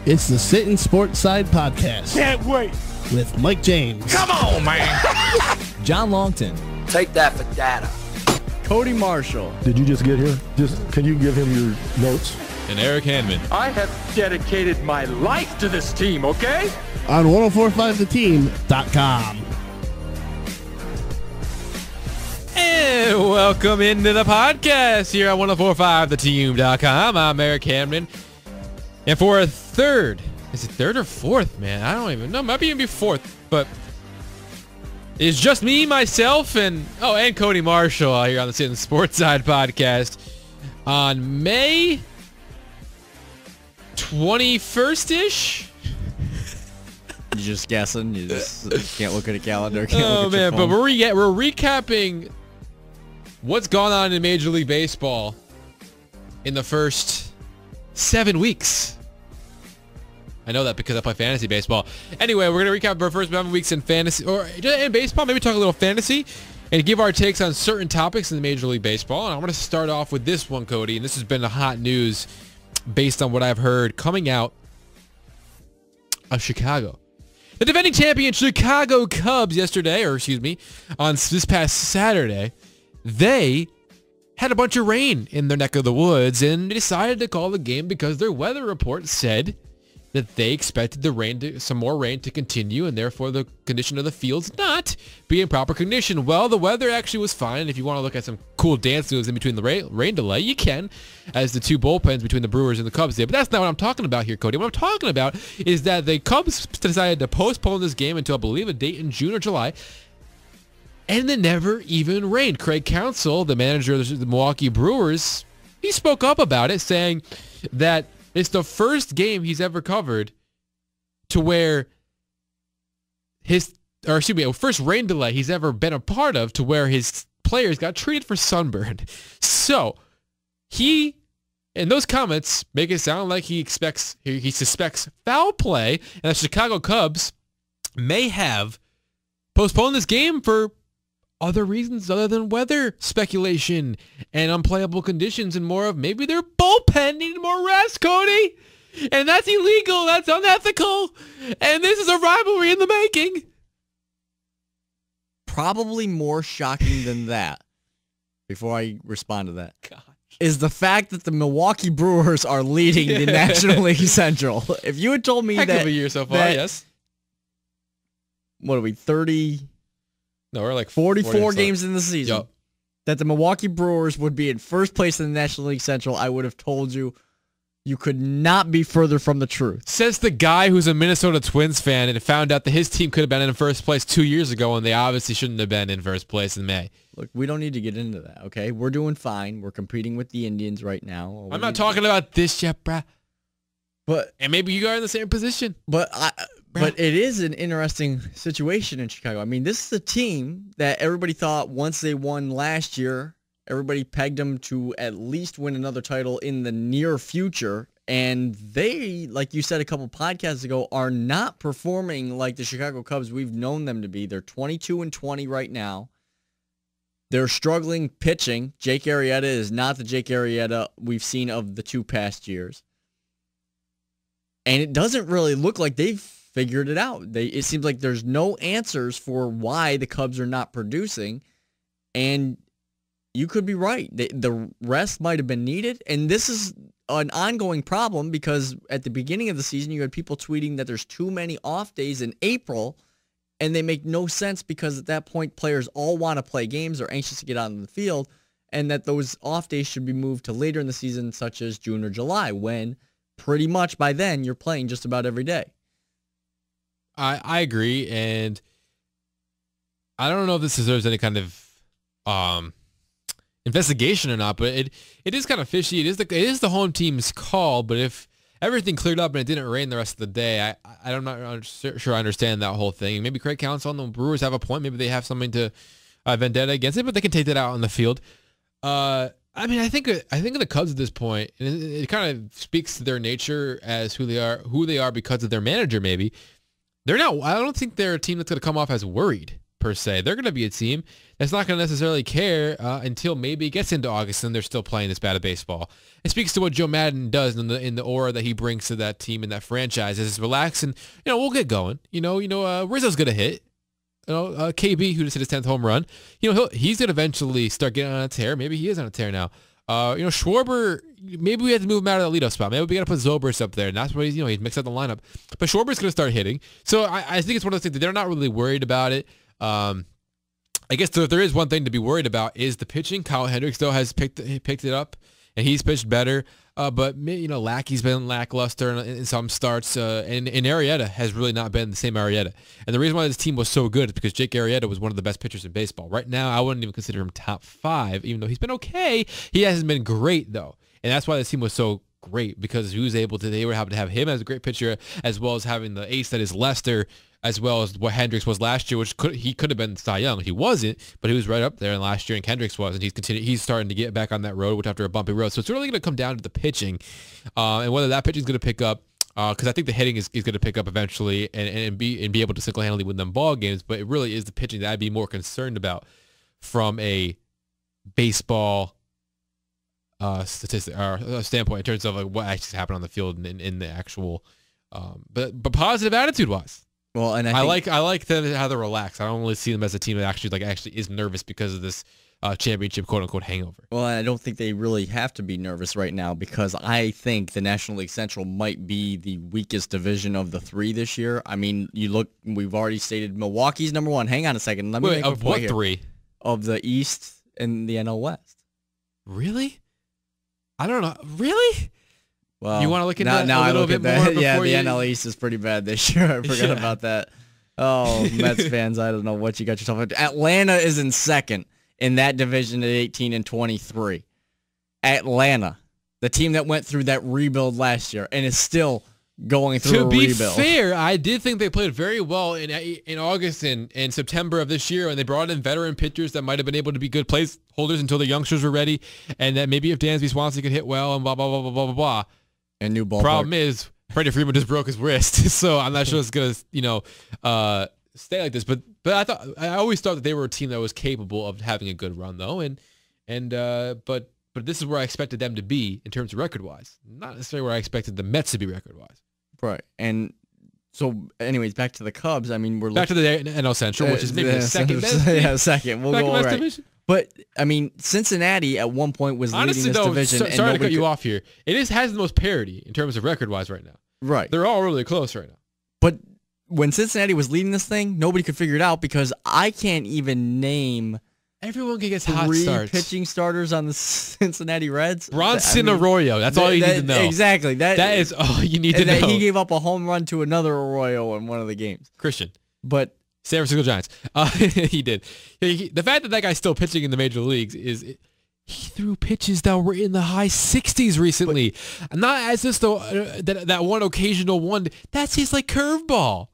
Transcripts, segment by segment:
It's the Sittin Sportside podcast. Can't wait. With Mike James. Come on, man. John Longton. Take that for data. Cody Marshall. Did you just get here? Can you give him your notes? And Eric Hanman. I have dedicated my life to this team, okay? On 1045theteam.com. And welcome into the podcast here at 1045theteam.com. I'm Eric Hanman. And for a third, is it third or fourth, man? I don't even know. Might even be fourth, but it's just me, myself, and Cody Marshall here on the Sittin Sportside podcast on May 21st-ish. You're just guessing. You just can't look at a calendar. Oh man, but we're recapping what's gone on in Major League Baseball in the first 7 weeks. I know that because I play fantasy baseball. Anyway, we're going to recap our first 7 weeks in fantasy, or in baseball. Maybe talk a little fantasy and give our takes on certain topics in the Major League Baseball. And I'm going to start off with this one, Cody. And this has been the hot news based on what I've heard coming out of Chicago. The defending champion Chicago Cubs on this past Saturday, they had a bunch of rain in their neck of the woods and decided to call the game because their weather report said that they expected some more rain to continue, and therefore the condition of the fields not be in proper condition. Well, the weather actually was fine, and if you want to look at some cool dance moves in between the rain delay, you can, as the two bullpens between the Brewers and the Cubs did. But that's not what I'm talking about here, Cody. What I'm talking about is that the Cubs decided to postpone this game until, I believe, a date in June or July, and it never even rained. Craig Counsell, the manager of the Milwaukee Brewers, he spoke up about it, saying that it's the first game he's ever covered to where first rain delay he's ever been a part of to where his players got treated for sunburn. So he, in those comments, make it sound like he suspects foul play, and the Chicago Cubs may have postponed this game for other reasons other than weather speculation and unplayable conditions, and more of maybe their bullpen needed more rest, Cody. And that's illegal. That's unethical. And this is a rivalry in the making. Probably more shocking than that, before I respond to that, is the fact that the Milwaukee Brewers are leading the National League Central. If you had told me Heck of a year so far, yes. What are we, 30... No, we're like 44 games in the season. Yep. That the Milwaukee Brewers would be in first place in the National League Central, I would have told you could not be further from the truth. Says the guy who's a Minnesota Twins fan and found out that his team could have been in first place 2 years ago, and they obviously shouldn't have been in first place in May. Look, we don't need to get into that, okay? We're doing fine. We're competing with the Indians right now. I'm not talking about this yet, bruh. And maybe you are in the same position. But it is an interesting situation in Chicago. I mean, this is a team that everybody thought once they won last year, everybody pegged them to at least win another title in the near future. And they, like you said a couple podcasts ago, are not performing like the Chicago Cubs we've known them to be. They're 22-20 right now. They're struggling pitching. Jake Arrieta is not the Jake Arrieta we've seen of the two past years. And it doesn't really look like they've figured it out. It seems like there's no answers for why the Cubs are not producing. And you could be right. The rest might have been needed. And this is an ongoing problem because at the beginning of the season, you had people tweeting that there's too many off days in April, and they make no sense because at that point, players all want to play games, are anxious to get out on the field, and that those off days should be moved to later in the season, such as June or July, when pretty much by then you're playing just about every day. I agree, and I don't know if this deserves any kind of investigation or not, but it is kind of fishy. It is the home team's call, but if everything cleared up and it didn't rain the rest of the day, I'm not sure I understand that whole thing. Maybe Craig Counsell and the Brewers have a point. Maybe they have something to vendetta against it, but they can take that out on the field. I mean, I think the Cubs at this point, and it kind of speaks to their nature as who they are because of their manager. Maybe they're not. I don't think they're a team that's going to come off as worried per se. They're going to be a team that's not going to necessarily care until maybe it gets into August and they're still playing this bad of baseball. It speaks to what Joe Madden does in the aura that he brings to that team and that franchise. Is relax and we'll get going. Rizzo's going to hit. KB, who just hit his 10th home run. He's going to eventually start getting on a tear. Maybe he is on a tear now. Schwarber, maybe we have to move him out of the leadoff spot. Maybe we got to put Zobrist up there, and that's what he's mixed up the lineup. But Schwarber's going to start hitting. So I think it's one of those things that they're not really worried about it. I guess if there is one thing to be worried about is the pitching. Kyle Hendricks, though, has picked it up, and he's pitched better. But Lackey's been lackluster in some starts, and Arrieta has really not been the same Arrieta. And the reason why this team was so good is because Jake Arrieta was one of the best pitchers in baseball. Right now, I wouldn't even consider him top 5, even though he's been okay. He hasn't been great, though. And that's why this team was so great, because they were able to have him as a great pitcher, as well as having the ace that is Lester, as well as what Hendricks was last year, which he could have been Cy Young. He wasn't, but he was right up there in last year, and Hendricks was, and he's starting to get back on that road, which after a bumpy road. So it's really going to come down to the pitching, and whether that pitching is going to pick up, because I think the hitting is going to pick up eventually and be able to single-handedly win them ball games. But it really is the pitching that I'd be more concerned about from a baseball statistic or standpoint in terms of what actually happened on the field and in the actual, but positive attitude wise. Well, and I like them how they're relaxed. I don't really see them as a team that actually is nervous because of this championship quote unquote hangover. Well, I don't think they really have to be nervous right now, because I think the National League Central might be the weakest division of the 3 this year. I mean, we've already stated Milwaukee's number 1. Hang on a second. Let me make a point what here. 3? Of the East and the NL West. Really? I don't know. Really? Well, you want to look into that a little bit more? Yeah, the NL East is pretty bad this year. I forgot about that. Oh, Mets fans, I don't know what you got yourself into. Atlanta is in second in that division at 18-23. Atlanta, the team that went through that rebuild last year and is still going through a rebuild. To be fair, I did think they played very well in August and September of this year, and they brought in veteran pitchers that might have been able to be good placeholders until the youngsters were ready, and that maybe if Dansby Swanson could hit well and blah, blah, blah, blah, blah, blah, blah. And new ballpark. Problem is, Freddie Freeman just broke his wrist, so I'm not sure it's gonna, stay like this. But I always thought that they were a team that was capable of having a good run, though, but this is where I expected them to be in terms of record-wise, not necessarily where I expected the Mets to be record-wise. Right, and so, anyways, back to the Cubs. I mean, we're back to the NL Central, which is maybe the second best. Yeah, second. We'll go right. Division. But I mean, Cincinnati at one point was leading this division. Sorry to cut you off here. It has the most parity in terms of record-wise right now. Right. They're all really close right now. But when Cincinnati was leading this thing, nobody could figure it out, because I can't even name everyone can get hot 3 starts. Pitching starters on the Cincinnati Reds. Bronson Arroyo. That's all you need to know. Exactly. That is all you need to know. He gave up a home run to another Arroyo in one of the games. Christian. But San Francisco Giants. He did. The fact that guy's still pitching in the major leagues is he threw pitches that were in the high 60s recently. Not as just that one occasional one. That's his curveball.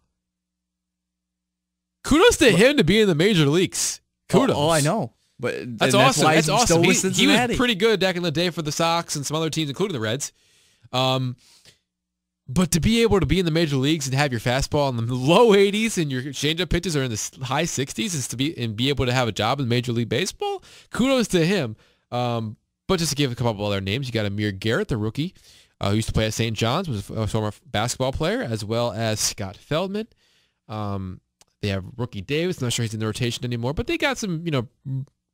Kudos to him to be in the major leagues. Kudos. Oh, I know. But that's awesome. Why that's awesome. He was pretty good back in the day for the Sox and some other teams, including the Reds. But to be able to be in the major leagues and have your fastball in the low 80s and your changeup pitches are in the high 60s and be able to have a job in Major League Baseball, kudos to him. But just to give a couple of other names, you got Amir Garrett, the rookie, who used to play at St. John's, was a former basketball player, as well as Scott Feldman. They have rookie Davis. I'm not sure he's in the rotation anymore, but they got some,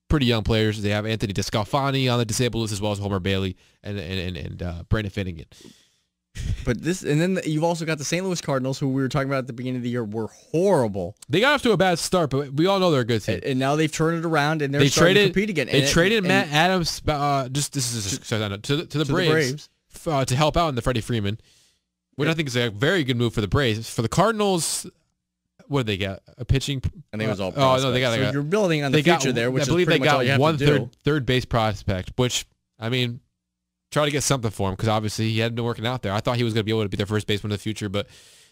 pretty young players. They have Anthony DeScalfani on the disabled list, as well as Homer Bailey and Brandon Finnegan. But then you've also got the St. Louis Cardinals, who we were talking about at the beginning of the year, were horrible. They got off to a bad start, but we all know they're a good team. And now they've turned it around, and they're starting to compete again. They traded Matt Adams to the Braves to help out in the Freddie Freeman, which I think is a very good move for the Braves. For the Cardinals, what did they get? A pitching? I think it was all prospects. Oh, no, they got. So you're building on the future there, which I believe they got one third base prospect, which, I mean, try to get something for him, because obviously he hadn't been working out there. I thought he was going to be able to be their first baseman in the future, but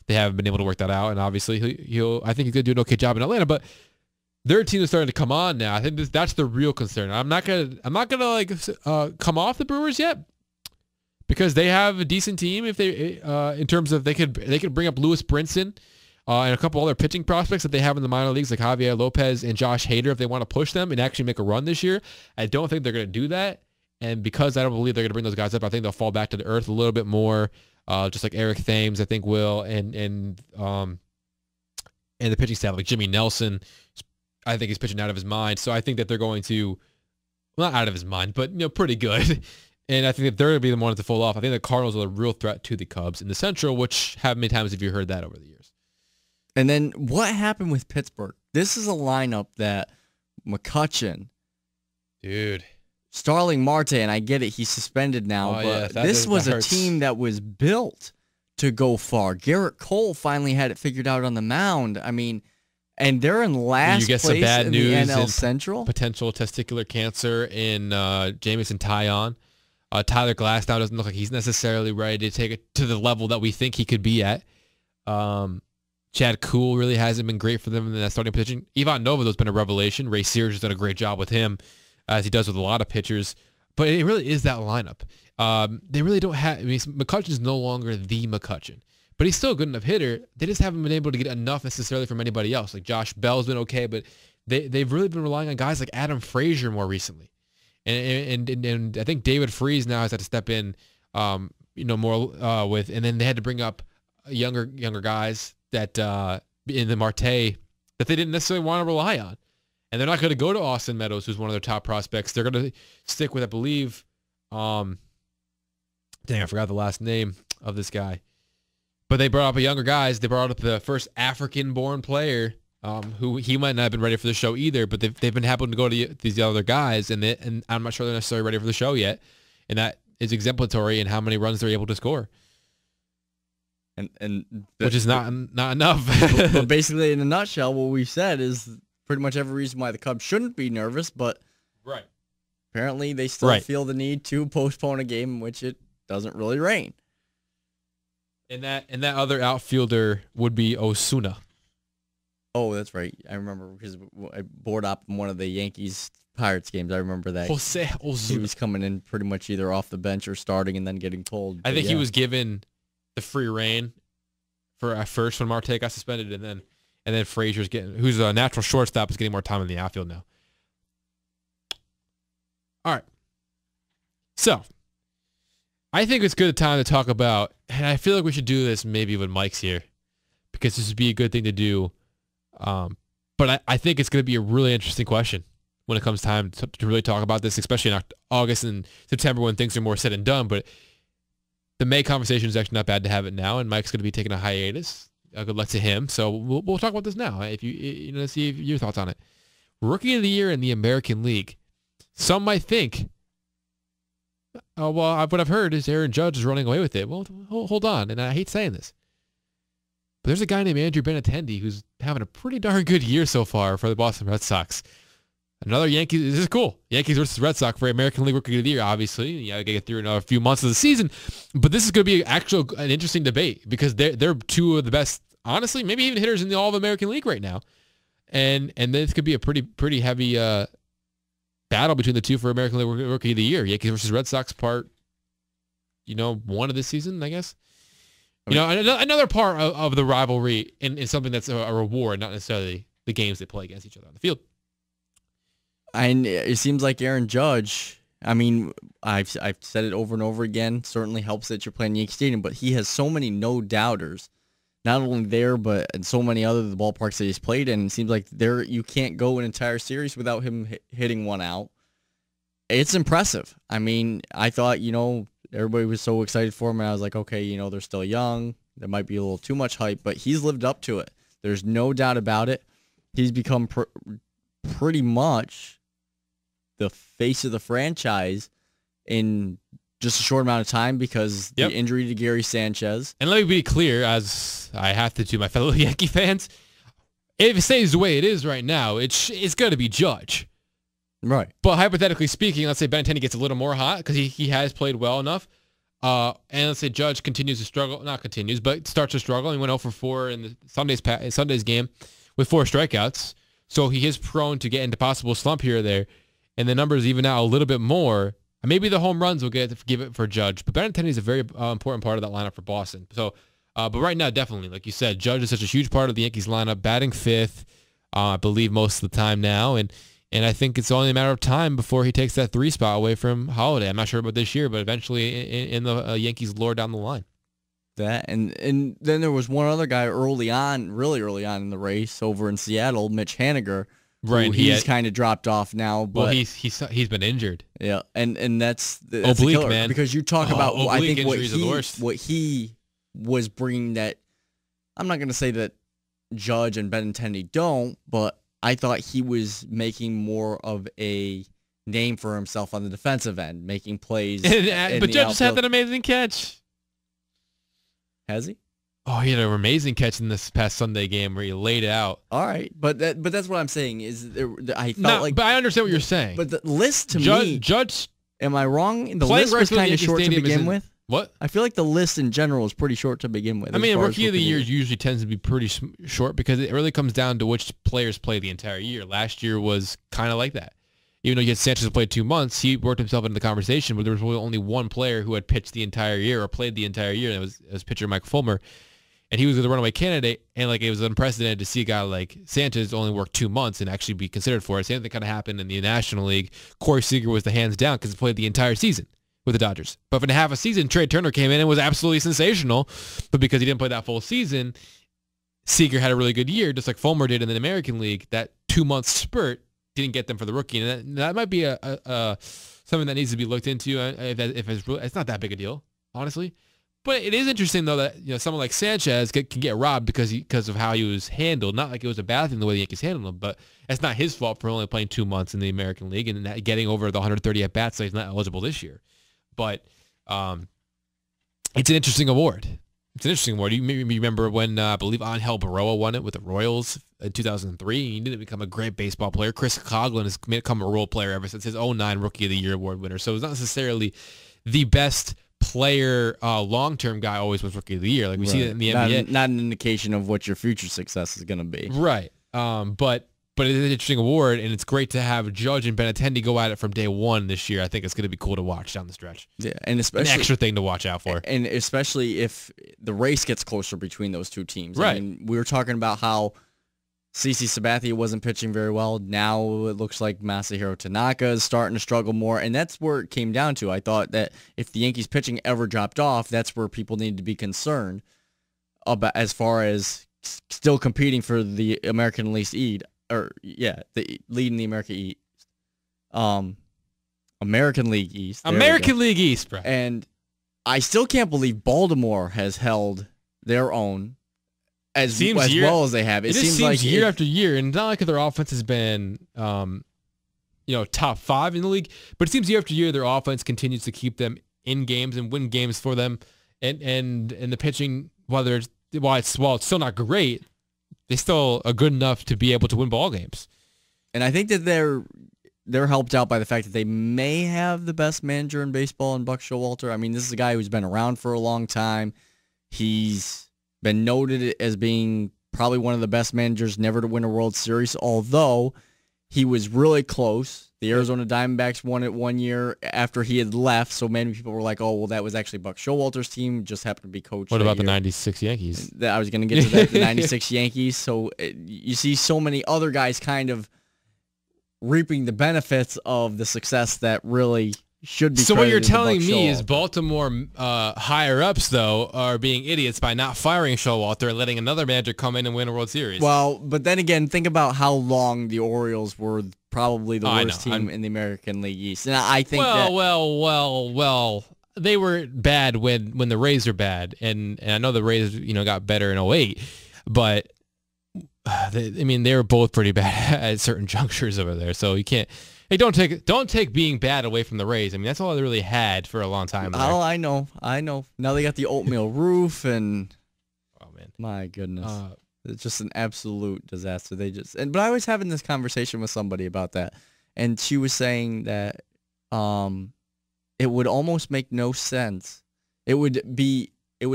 they haven't been able to work that out. And obviously I think he's going to do an okay job in Atlanta. But their team is starting to come on now. I think that's the real concern. I'm not gonna come off the Brewers yet, because they have a decent team. If they in terms of they could bring up Lewis Brinson. and a couple other pitching prospects that they have in the minor leagues, like Javier Lopez and Josh Hader, if they want to push them and actually make a run this year. I don't think they're going to do that. And because I don't believe they're going to bring those guys up, I think they'll fall back to the earth a little bit more, just like Eric Thames, I think, will, and the pitching staff, like Jimmy Nelson, I think he's pitching out of his mind. So I think that they're going to, well, not out of his mind, but pretty good. And I think that they're going to be the ones to fall off. I think the Cardinals are a real threat to the Cubs in the Central, which how many times have you heard that over the years? And then what happened with Pittsburgh? This is a lineup that McCutchen, dude, Starling Marte, and I get it, he's suspended now, but this was a team that was built to go far. Garrett Cole finally had it figured out on the mound. I mean, and they're in last you get place some bad in news the NL Central. Potential testicular cancer in Jamison Taillon. Tyler Glass now doesn't look like he's necessarily ready to take it to the level that we think he could be at. Chad Kuhl really hasn't been great for them in that starting position. Ivan Nova's been a revelation. Ray Sears has done a great job with him, as he does with a lot of pitchers. But it really is that lineup. They really don't have... I mean, McCutchen is no longer the McCutchen. But he's still a good enough hitter. They just haven't been able to get enough necessarily from anybody else. Like Josh Bell's been okay, but they've really been relying on guys like Adam Frazier more recently. And I think David Freese now has had to step in, more with... And then they had to bring up younger guys that in the Marte that they didn't necessarily want to rely on. And they're not going to go to Austin Meadows, who's one of their top prospects. They're going to stick with, I believe, dang, I forgot the last name of this guy. But they brought up a younger guys. They brought up the first African-born player, who he might not have been ready for the show either, but they've been happy to go to these other guys, and I'm not sure they're necessarily ready for the show yet. And that is exemplary in how many runs they're able to score. Which is not enough. But basically, in a nutshell, what we've said is pretty much every reason why the Cubs shouldn't be nervous, but right. Apparently they still feel the need to postpone a game in which it doesn't really rain. And that other outfielder would be Osuna. Oh, that's right. I remember because I board up in one of the Yankees-Pirates games. I remember that. Jose Osuna. He was coming in pretty much either off the bench or starting and then getting pulled. I think he was given the free reign for at first when Marte got suspended, and then Frazier's who's a natural shortstop, is getting more time in the outfield now. All right. So, I think it's good time to talk about, and I feel like we should do this maybe when Mike's here, because this would be a good thing to do. But I think it's going to be a really interesting question when it comes time to really talk about this, especially in August and September when things are more said and done. But the May conversation is actually not bad to have it now, and Mike's going to be taking a hiatus. Good luck to him. So we'll talk about this now. If you see your thoughts on it. Rookie of the Year in the American League. Some might think, what I've heard is Aaron Judge is running away with it. Well, hold on, and I hate saying this, but there's a guy named Andrew Benintendi who's having a pretty darn good year so far for the Boston Red Sox. Another Yankees. This is cool. Yankees versus Red Sox for American League Rookie of the Year. Obviously, you got to get through another few months of the season, but this is going to be an interesting debate because they're two of the best, honestly, maybe even hitters in the All of American League right now, and this could be a pretty heavy battle between the two for American League Rookie of the Year. Yankees versus Red Sox part, one of this season, I guess. Another part of the rivalry in something that's a reward, not necessarily the games they play against each other on the field. And it seems like Aaron Judge, I mean, I've said it over and over again, certainly helps that you're playing Yankee Stadium, but he has so many no-doubters, not only there, but in so many other the ballparks that he's played in. It seems like you can't go an entire series without him hitting one out. It's impressive. I mean, I thought, everybody was so excited for him, and I was like, okay, they're still young. There might be a little too much hype, but he's lived up to it. There's no doubt about it. He's become pretty much the face of the franchise in just a short amount of time because the injury to Gary Sanchez. And let me be clear, as I have to my fellow Yankee fans, if it stays the way it is right now, it's going to be Judge. Right. But hypothetically speaking, let's say Benintendi gets a little more hot because he has played well enough. And let's say Judge continues to struggle, not continues, but starts to struggle. He went 0 for 4 in the Sunday's game with 4 strikeouts. So he is prone to get into possible slump here or there. And the numbers even out a little bit more. Maybe the home runs will give it for Judge. But Benintendi is a very important part of that lineup for Boston. So But right now, definitely, like you said, Judge is such a huge part of the Yankees lineup, batting fifth, I believe, most of the time now. And I think it's only a matter of time before he takes that 3 spot away from Holiday. I'm not sure about this year, but eventually in the Yankees lore down the line. That and then there was one other guy really early on in the race over in Seattle, Mitch Haniger. Right, he's kind of dropped off now. But well, he's been injured. Yeah, and that's oblique, killer, man. Because you talk about I think what he was bringing that. I'm not going to say that Judge and Benintendi don't, but I thought he was making more of a name for himself on the defensive end, making plays. But Judge just had that amazing catch. Has he? Oh, he had an amazing catch in this past Sunday game where he laid it out. All right, but that's what I'm saying is I felt no, like. But I understand what you're saying. But the list to me, Judge, am I wrong? The list was kind of short to begin with. What? I feel like the list in general is pretty short to begin with. I mean, Rookie of the Year usually tends to be pretty short because it really comes down to which players play the entire year. Last year was kind of like that. Even though you had Sanchez who played 2 months, he worked himself into the conversation, but there was really only one player who had pitched the entire year or played the entire year, and it was pitcher Mike Fulmer. And he was the runaway candidate, and like it was unprecedented to see a guy like Sanchez only work 2 months and actually be considered for it. Same thing kind of happened in the National League. Corey Seager was the hands down because he played the entire season with the Dodgers. But for half a season, Trey Turner came in and was absolutely sensational. But because he didn't play that full season, Seager had a really good year, just like Fulmer did in the American League. That 2-month spurt didn't get them for the rookie, and that might be something that needs to be looked into. If it's not that big a deal, honestly. But it is interesting though that someone like Sanchez can get robbed because of how he was handled. Not like it was a bad thing the way the Yankees handled him, but it's not his fault for only playing 2 months in the American League and getting over the 130 at bats, so he's not eligible this year. But it's an interesting award. It's an interesting award. You remember when I believe Angel Baroa won it with the Royals in 2003. He didn't become a great baseball player. Chris Coughlin has become a role player ever since his 2009 Rookie of the Year award winner. So it's not necessarily the best player long-term guy always was Rookie of the Year. Like we see that in the NBA. Not an indication of what your future success is going to be. Right. But it is an interesting award, and it's great to have Judge and Benintendi go at it from day one this year. I think it's going to be cool to watch down the stretch. Yeah, and especially an extra thing to watch out for. And especially if the race gets closer between those two teams. Right. I mean, we were talking about how CC Sabathia wasn't pitching very well. Now it looks like Masahiro Tanaka is starting to struggle more, and that's where it came down to. I thought that if the Yankees pitching ever dropped off, that's where people needed to be concerned about as far as still competing for the American League East. The lead in the American East. American League East. American League East, bro. And I still can't believe Baltimore has held their own as well as they have. It seems like year after year, and it's not like their offense has been top 5 in the league, but it seems year after year their offense continues to keep them in games and win games for them. And the pitching, while it's still not great, they still are good enough to be able to win ball games. And I think that they're helped out by the fact that they may have the best manager in baseball in Buck Showalter. I mean, this is a guy who's been around for a long time. He's been noted as being probably one of the best managers never to win a World Series, although he was really close. The Arizona Diamondbacks won it 1 year after he had left, so many people were like, oh, well, that was actually Buck Showalter's team, just happened to be coached. What about the 96 Yankees? I was going to get to that, the 96 Yankees. So you see so many other guys kind of reaping the benefits of the success that really should be. So what you're telling me is Baltimore higher-ups, though, are being idiots by not firing Showalter and letting another manager come in and win a World Series. Well, but then again, think about how long the Orioles were probably the worst team in the American League East. And I think well, they were bad when the Rays were bad. And I know the Rays, got better in 2008, but they were both pretty bad at certain junctures over there. So you can't. Hey, don't take being bad away from the Rays. I mean, that's all they really had for a long time. Oh, I know. Now they got the oatmeal roof, and oh man, my goodness, it's just an absolute disaster. But I was having this conversation with somebody about that, and she was saying that it would almost make no sense. It would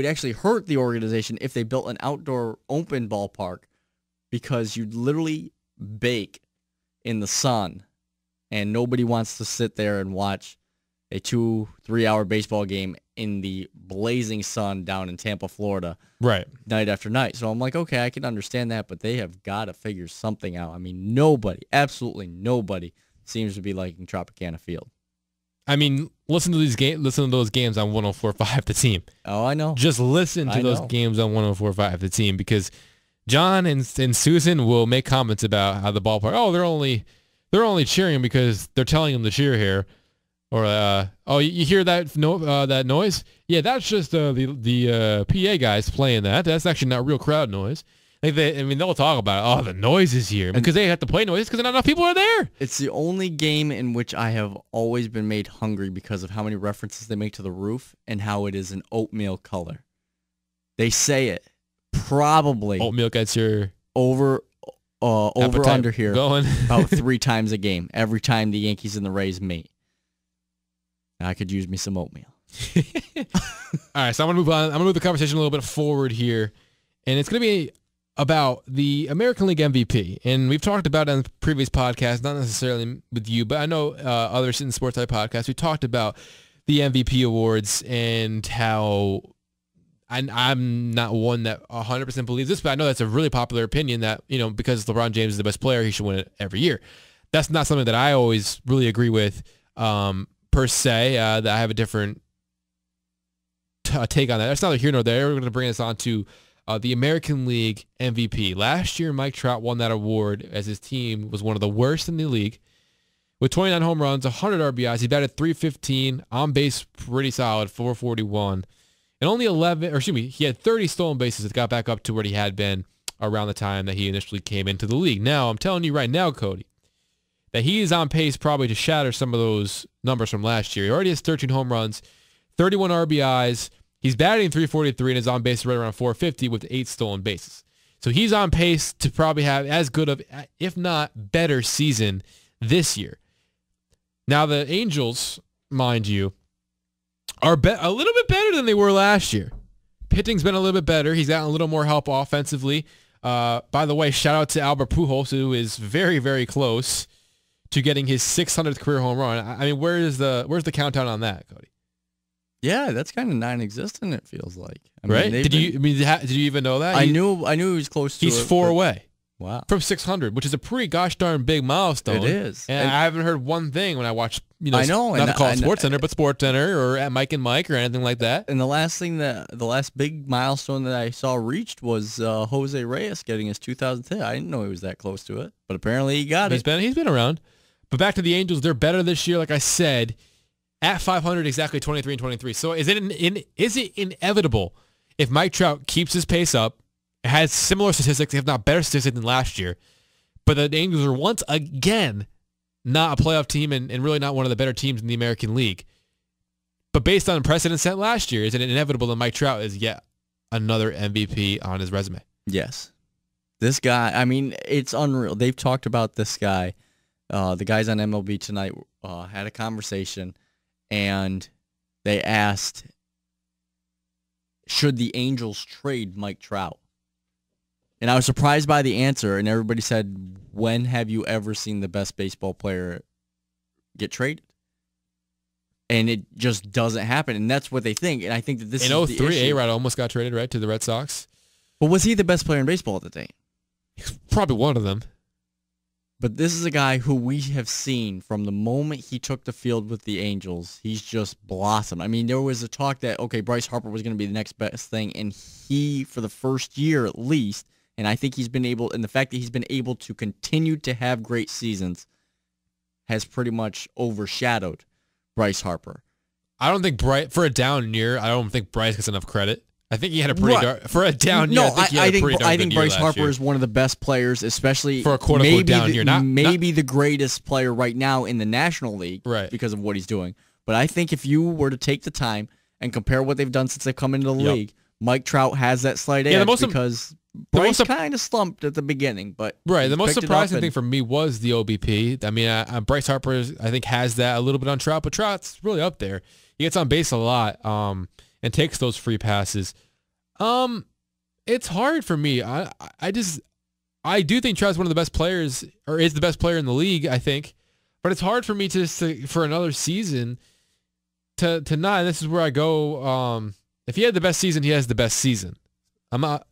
actually hurt the organization if they built an outdoor open ballpark, because you'd literally bake in the sun. And nobody wants to sit there and watch a 2-3 hour baseball game in the blazing sun down in Tampa, Florida, Right. night after night. So I'm like, okay, I can understand that, but they have got to figure something out. I mean, nobody, absolutely nobody, seems to be liking Tropicana Field. I mean, listen to those games on 104.5 The Team. Oh, I know. Just listen to those games on 104.5 The Team, because John and Susan will make comments about how the ballpark. Oh, they're only cheering because they're telling them to cheer here, or oh, you hear that that noise? Yeah, that's just the PA guys playing that. That's actually not real crowd noise. Like they'll talk about, oh, the noise is here because they have to play noise because not enough people are there. It's the only game in which I have always been made hungry because of how many references they make to the roof and how it is an oatmeal color. They say it probably Oatmeal gets your over under here going about 3 times a game. Every time the Yankees and the Rays meet, I could use me some oatmeal. All right, so I'm gonna move on. I'm gonna move the conversation a little bit forward here, and it's gonna be about the American League MVP. And we've talked about it on the previous podcast, not necessarily with you, but I know others in the Sportside podcast. We talked about the MVP awards and how I'm not one that 100% believes this, but I know that's a really popular opinion that, because LeBron James is the best player, he should win it every year. That's not something that I always really agree with per se, that I have a different take on that. That's neither here nor there. We're going to bring us on to the American League MVP. Last year, Mike Trout won that award as his team was one of the worst in the league. With 29 home runs, 100 RBIs, he batted .315, on base pretty solid, .441. And only he had 30 stolen bases that got back up to where he had been around the time that he initially came into the league. Now, I'm telling you right now, Cody, that he is on pace probably to shatter some of those numbers from last year. He already has 13 home runs, 31 RBIs. He's batting .343 and is on base right around .450 with 8 stolen bases. So he's on pace to probably have as good of, if not better, season this year. Now the Angels, mind you, are a little bit better than they were last year. Pitching's been a little bit better. He's gotten a little more help offensively. By the way, shout out to Albert Pujols, who is very, very close to getting his 600th career home run. I mean, where's the countdown on that, Cody? Yeah, that's kind of non-existent. It feels like. Right? Did you even know that? I knew he was close to it. He's 4 away. Wow. From 600, which is a pretty gosh darn big milestone. It is. And I haven't heard one thing when I watch, I know, not to call it SportsCenter, but SportsCenter or at Mike and Mike or anything like that. And the last big milestone that I saw reached was Jose Reyes getting his 2000th hit. I didn't know he was that close to it, but apparently he got it. He's been around. But back to the Angels, they're better this year, like I said, at 500, exactly 23-23. So is it inevitable if Mike Trout keeps his pace up, has similar statistics, if not better statistics than last year, but the Angels are once again not a playoff team and really not one of the better teams in the American League? But based on precedent set last year, is it inevitable that Mike Trout is yet another MVP on his resume? Yes. This guy, I mean, it's unreal. They've talked about this guy. The guys on MLB tonight had a conversation, and they asked, should the Angels trade Mike Trout? And I was surprised by the answer, and everybody said, when have you ever seen the best baseball player get traded? And it just doesn't happen, and that's what they think. And I think that this is the issue. In 03, A-Rod almost got traded, right, to the Red Sox. But was he the best player in baseball at the time? He's probably one of them. But this is a guy who we have seen from the moment he took the field with the Angels, he's just blossomed. I mean, there was a talk that, okay, Bryce Harper was going to be the next best thing, and he, for the first year at least, and I think he's been able, and the fact that he's been able to continue to have great seasons has pretty much overshadowed Bryce Harper. I don't think for a down year, I don't think Bryce gets enough credit. I think he had a pretty for a down year. I think Bryce Harper is one of the best players, especially for a quote unquote down year. Maybe the greatest player right now in the National League, right, because of what he's doing. But I think if you were to take the time and compare what they've done since they've come into the league, Mike Trout has that slight edge because Bryce kind of slumped at the beginning. But right, the most surprising thing for me was the OBP. I mean, Bryce Harper, I think, has that a little bit on Trout, but Trout's really up there. He gets on base a lot and takes those free passes. It's hard for me. I do think Trout's one of the best players, or is the best player in the league, I think. But it's hard for me for another season to not, this is where I go, if he had the best season, he has the best season. I'm not,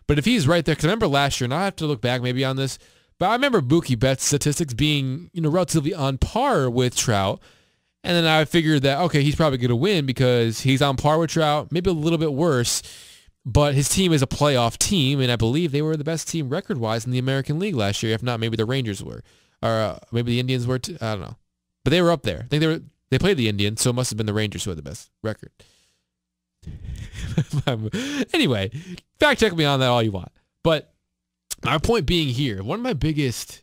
but if he's right there, because I remember last year, and I have to look back maybe on this, but I remember Mookie Betts' statistics being, relatively on par with Trout. And then I figured that, okay, he's probably going to win because he's on par with Trout, maybe a little bit worse, but his team is a playoff team, and I believe they were the best team record-wise in the American League last year. If not, maybe the Rangers were, or maybe the Indians were too. I don't know. But they were up there. I think they played the Indians, so it must have been the Rangers who had the best record. Anyway, fact check me on that all you want. But my point being here, one of my biggest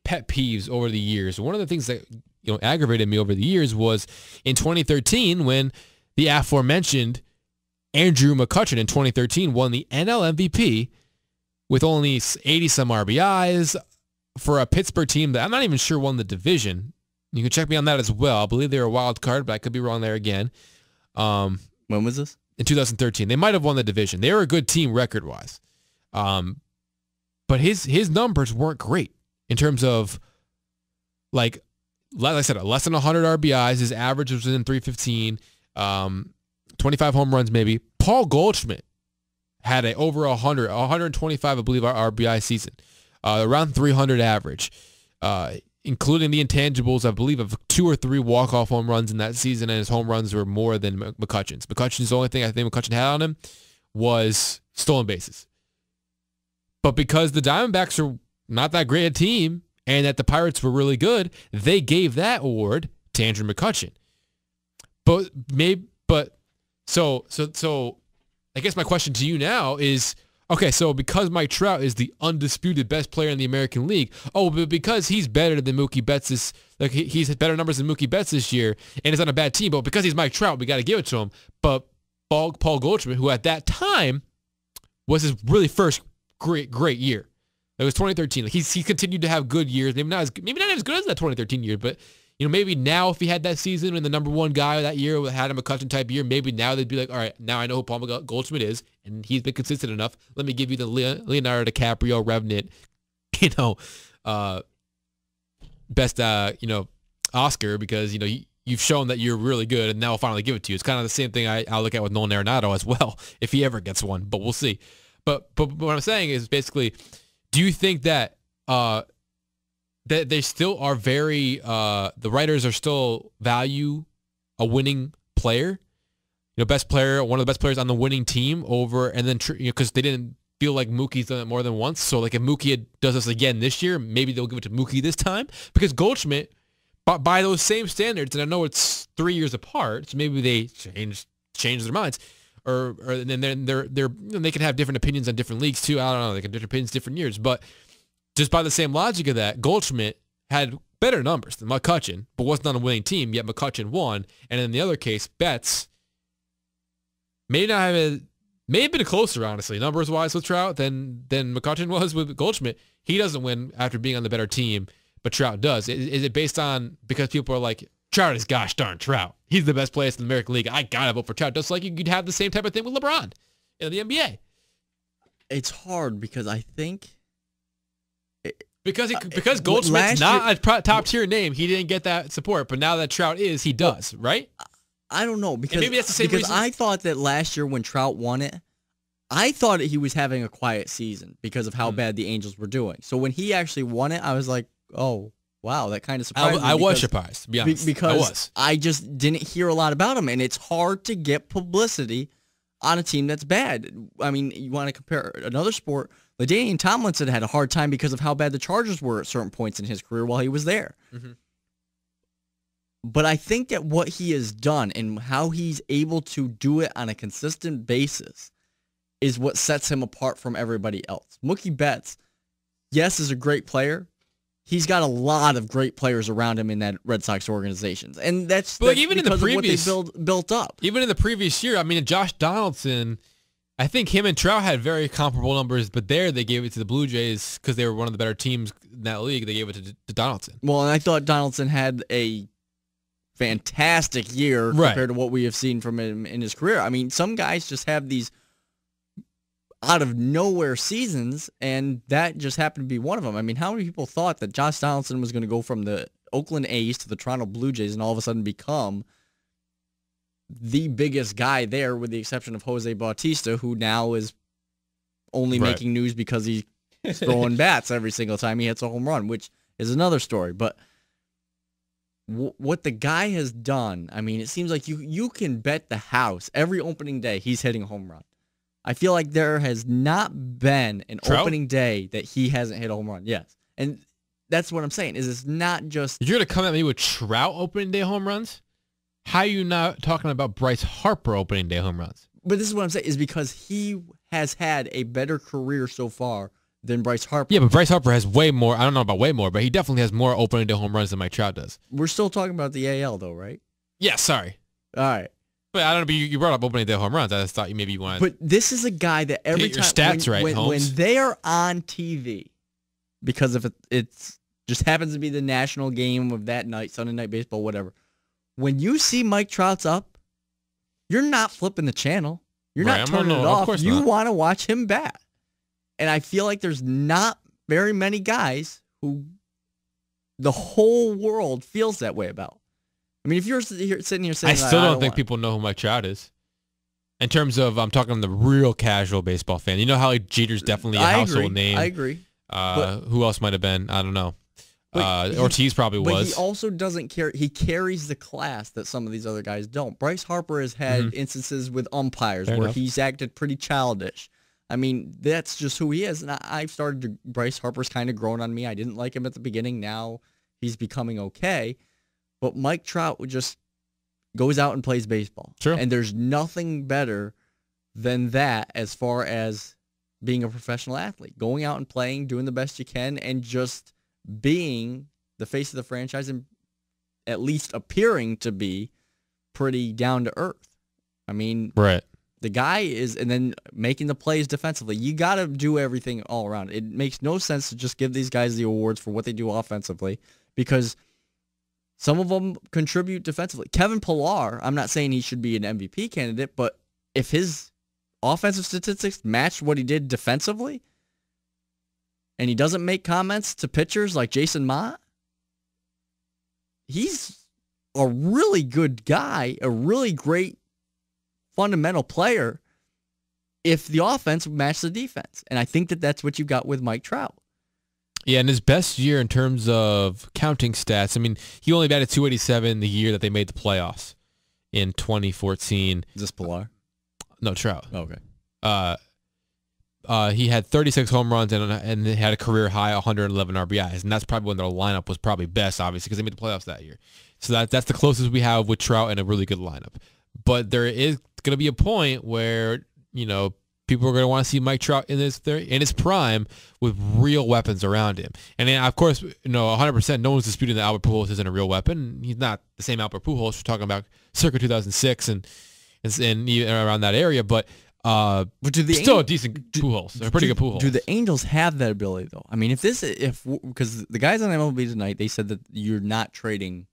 pet peeves over the years, one of the things that aggravated me over the years was in 2013 when the aforementioned Andrew McCutchen in 2013 won the NL MVP with only 80-some RBIs for a Pittsburgh team that I'm not even sure won the division. You can check me on that as well. I believe they were a wild card, but I could be wrong there again. When was this? In 2013. They might have won the division. They were a good team record-wise. But his numbers weren't great in terms of, like I said, less than 100 RBIs. His average was in 315, 25 home runs maybe. Paul Goldschmidt had a over 125, I believe, RBI season, around 300 average, including the intangibles, I believe, of 2 or 3 walk-off home runs in that season, and his home runs were more than McCutchen's. McCutchen's the only thing I think McCutchen had on him was stolen bases. But because the Diamondbacks are not that great a team and that the Pirates were really good, they gave that award to Andrew McCutchen. So I guess my question to you now is, okay, so because Mike Trout is the undisputed best player in the American League, but because he's better than Mookie Betts, he's had better numbers than Mookie Betts this year, and it's on a bad team, but because he's Mike Trout, we got to give it to him. But Paul Goldschmidt, who at that time was his really first great year, it was 2013. He continued to have good years, maybe not as good as that 2013 year, but maybe now if he had that season and the number one guy that year had a McCutchen type year, maybe now they'd be like, all right, now I know who Paul Goldschmidt is, and he's been consistent enough. Let me give you the Leonardo DiCaprio Revenant, best, Oscar, because you've shown that you're really good, and now I'll finally give it to you. It's kind of the same thing I'll look at with Nolan Arenado as well, if he ever gets one, but we'll see. But what I'm saying is basically, do you think that that they still are very, the writers are still value a winning player, best player, one of the best players on the winning team over, and then, because they didn't feel like Mookie's done it more than once. So like if Mookie does this again this year, maybe they'll give it to Mookie this time, because Goldschmidt, by those same standards, and I know it's 3 years apart, so maybe they change their minds, or and then they can have different opinions on different leagues too. I don't know, they can have different opinions different years, but just by the same logic of that, Goldschmidt had better numbers than McCutchen, but wasn't on a winning team, yet McCutchen won. And in the other case, Betts may have been closer, honestly, numbers-wise with Trout than McCutchen was with Goldschmidt. He doesn't win after being on the better team, but Trout does. Is it based on, because people are like, Trout is gosh darn Trout. He's the best player in the American League. I got to vote for Trout. Just like you could have the same type of thing with LeBron in the NBA. It's hard because I think... Because Goldschmidt's not a top tier name, he didn't get that support. But now that Trout is, he does, right? I don't know, because maybe that's the same reason. I thought that last year when Trout won it, I thought he was having a quiet season because of how bad the Angels were doing. So when he actually won it, I was like, oh wow, that kind of surprised me. I was surprised, to be honest. Because I just didn't hear a lot about him, and it's hard to get publicity on a team that's bad. I mean, you want to compare another sport. LaDainian Tomlinson had a hard time because of how bad the Chargers were at certain points in his career while he was there. Mm-hmm. But I think that what he has done and how he's able to do it on a consistent basis is what sets him apart from everybody else. Mookie Betts, yes, is a great player. He's got a lot of great players around him in that Red Sox organization. And that's even in the previous, of what they built up. Even in the previous year, I mean, Josh Donaldson, I think him and Trout had very comparable numbers, but there they gave it to the Blue Jays because they were one of the better teams in that league. They gave it to Donaldson. Well, and I thought Donaldson had a fantastic year compared to what we have seen from him in his career. I mean, some guys just have these out of nowhere seasons, and that just happened to be one of them. I mean, how many people thought that Josh Donaldson was going to go from the Oakland A's to the Toronto Blue Jays and all of a sudden become the biggest guy there, with the exception of Jose Bautista, who now is only making news because he's throwing bats every single time he hits a home run, which is another story. But what the guy has done, I mean, it seems like you can bet the house every opening day he's hitting a home run. I feel like there has not been an opening day that he hasn't hit a home run. Yes. And that's what I'm saying, is it's not just... You're going to come at me with Trout opening day home runs? How are you not talking about Bryce Harper opening day home runs? But this is what I'm saying, is because he has had a better career so far than Bryce Harper. Yeah, but Bryce Harper has way more. I don't know about way more, but he definitely has more opening day home runs than Mike Trout does. We're still talking about the AL, though, right? Yeah, sorry. All right. But I don't know, but you brought up opening day home runs. I just thought maybe you wanted... But this is a guy that every Get your time... stats right, when Holmes. they are on TV, because if it's just happens to be the national game of that night, Sunday Night Baseball, whatever, when you see Mike Trout's up, you're not flipping the channel. You're not turning it off. You want to watch him bat. And I feel like there's not very many guys who the whole world feels that way about. I mean, if you're sitting here saying... I still don't think people know who Mike Trout is. In terms of, I'm talking the real casual baseball fan. You know how like, Jeter's definitely a household name. I agree. Who else might have been? I don't know. Ortiz probably was. But he also doesn't carry... He carries the class that some of these other guys don't. Bryce Harper has had instances with umpires where he's acted pretty childish. I mean, that's just who he is. And I've started to... Bryce Harper's kind of grown on me. I didn't like him at the beginning. Now he's becoming okay. But Mike Trout just goes out and plays baseball. True. And there's nothing better than that as far as being a professional athlete. Going out and playing, doing the best you can, and just being the face of the franchise and at least appearing to be pretty down to earth. I mean, the guy is, and then making the plays defensively. You got to do everything all around. It makes no sense to just give these guys the awards for what they do offensively, because some of them contribute defensively. Kevin Pillar, I'm not saying he should be an MVP candidate, but if his offensive statistics match what he did defensively, and he doesn't make comments to pitchers like Jason Mott, he's a really good guy, a really great fundamental player if the offense matched the defense. And I think that that's what you got with Mike Trout. Yeah, in his best year in terms of counting stats, I mean, he only batted .287 the year that they made the playoffs in 2014. Is this Pillar? No, Trout. Oh, okay. He had 36 home runs and had a career high 111 RBIs, and that's probably when their lineup was probably best, obviously, because they made the playoffs that year. So that's the closest we have with Trout and a really good lineup. But there is going to be a point where, you know, people are going to want to see Mike Trout in his prime with real weapons around him. And then, of course, you know, 100%, no one's disputing that Albert Pujols isn't a real weapon. He's not the same Albert Pujols. We're talking about circa 2006 and even around that area. But still a decent Pujols, a pretty good Pujols. Do the Angels have that ability, though? I mean, because the guys on MLB tonight, they said that you're not trading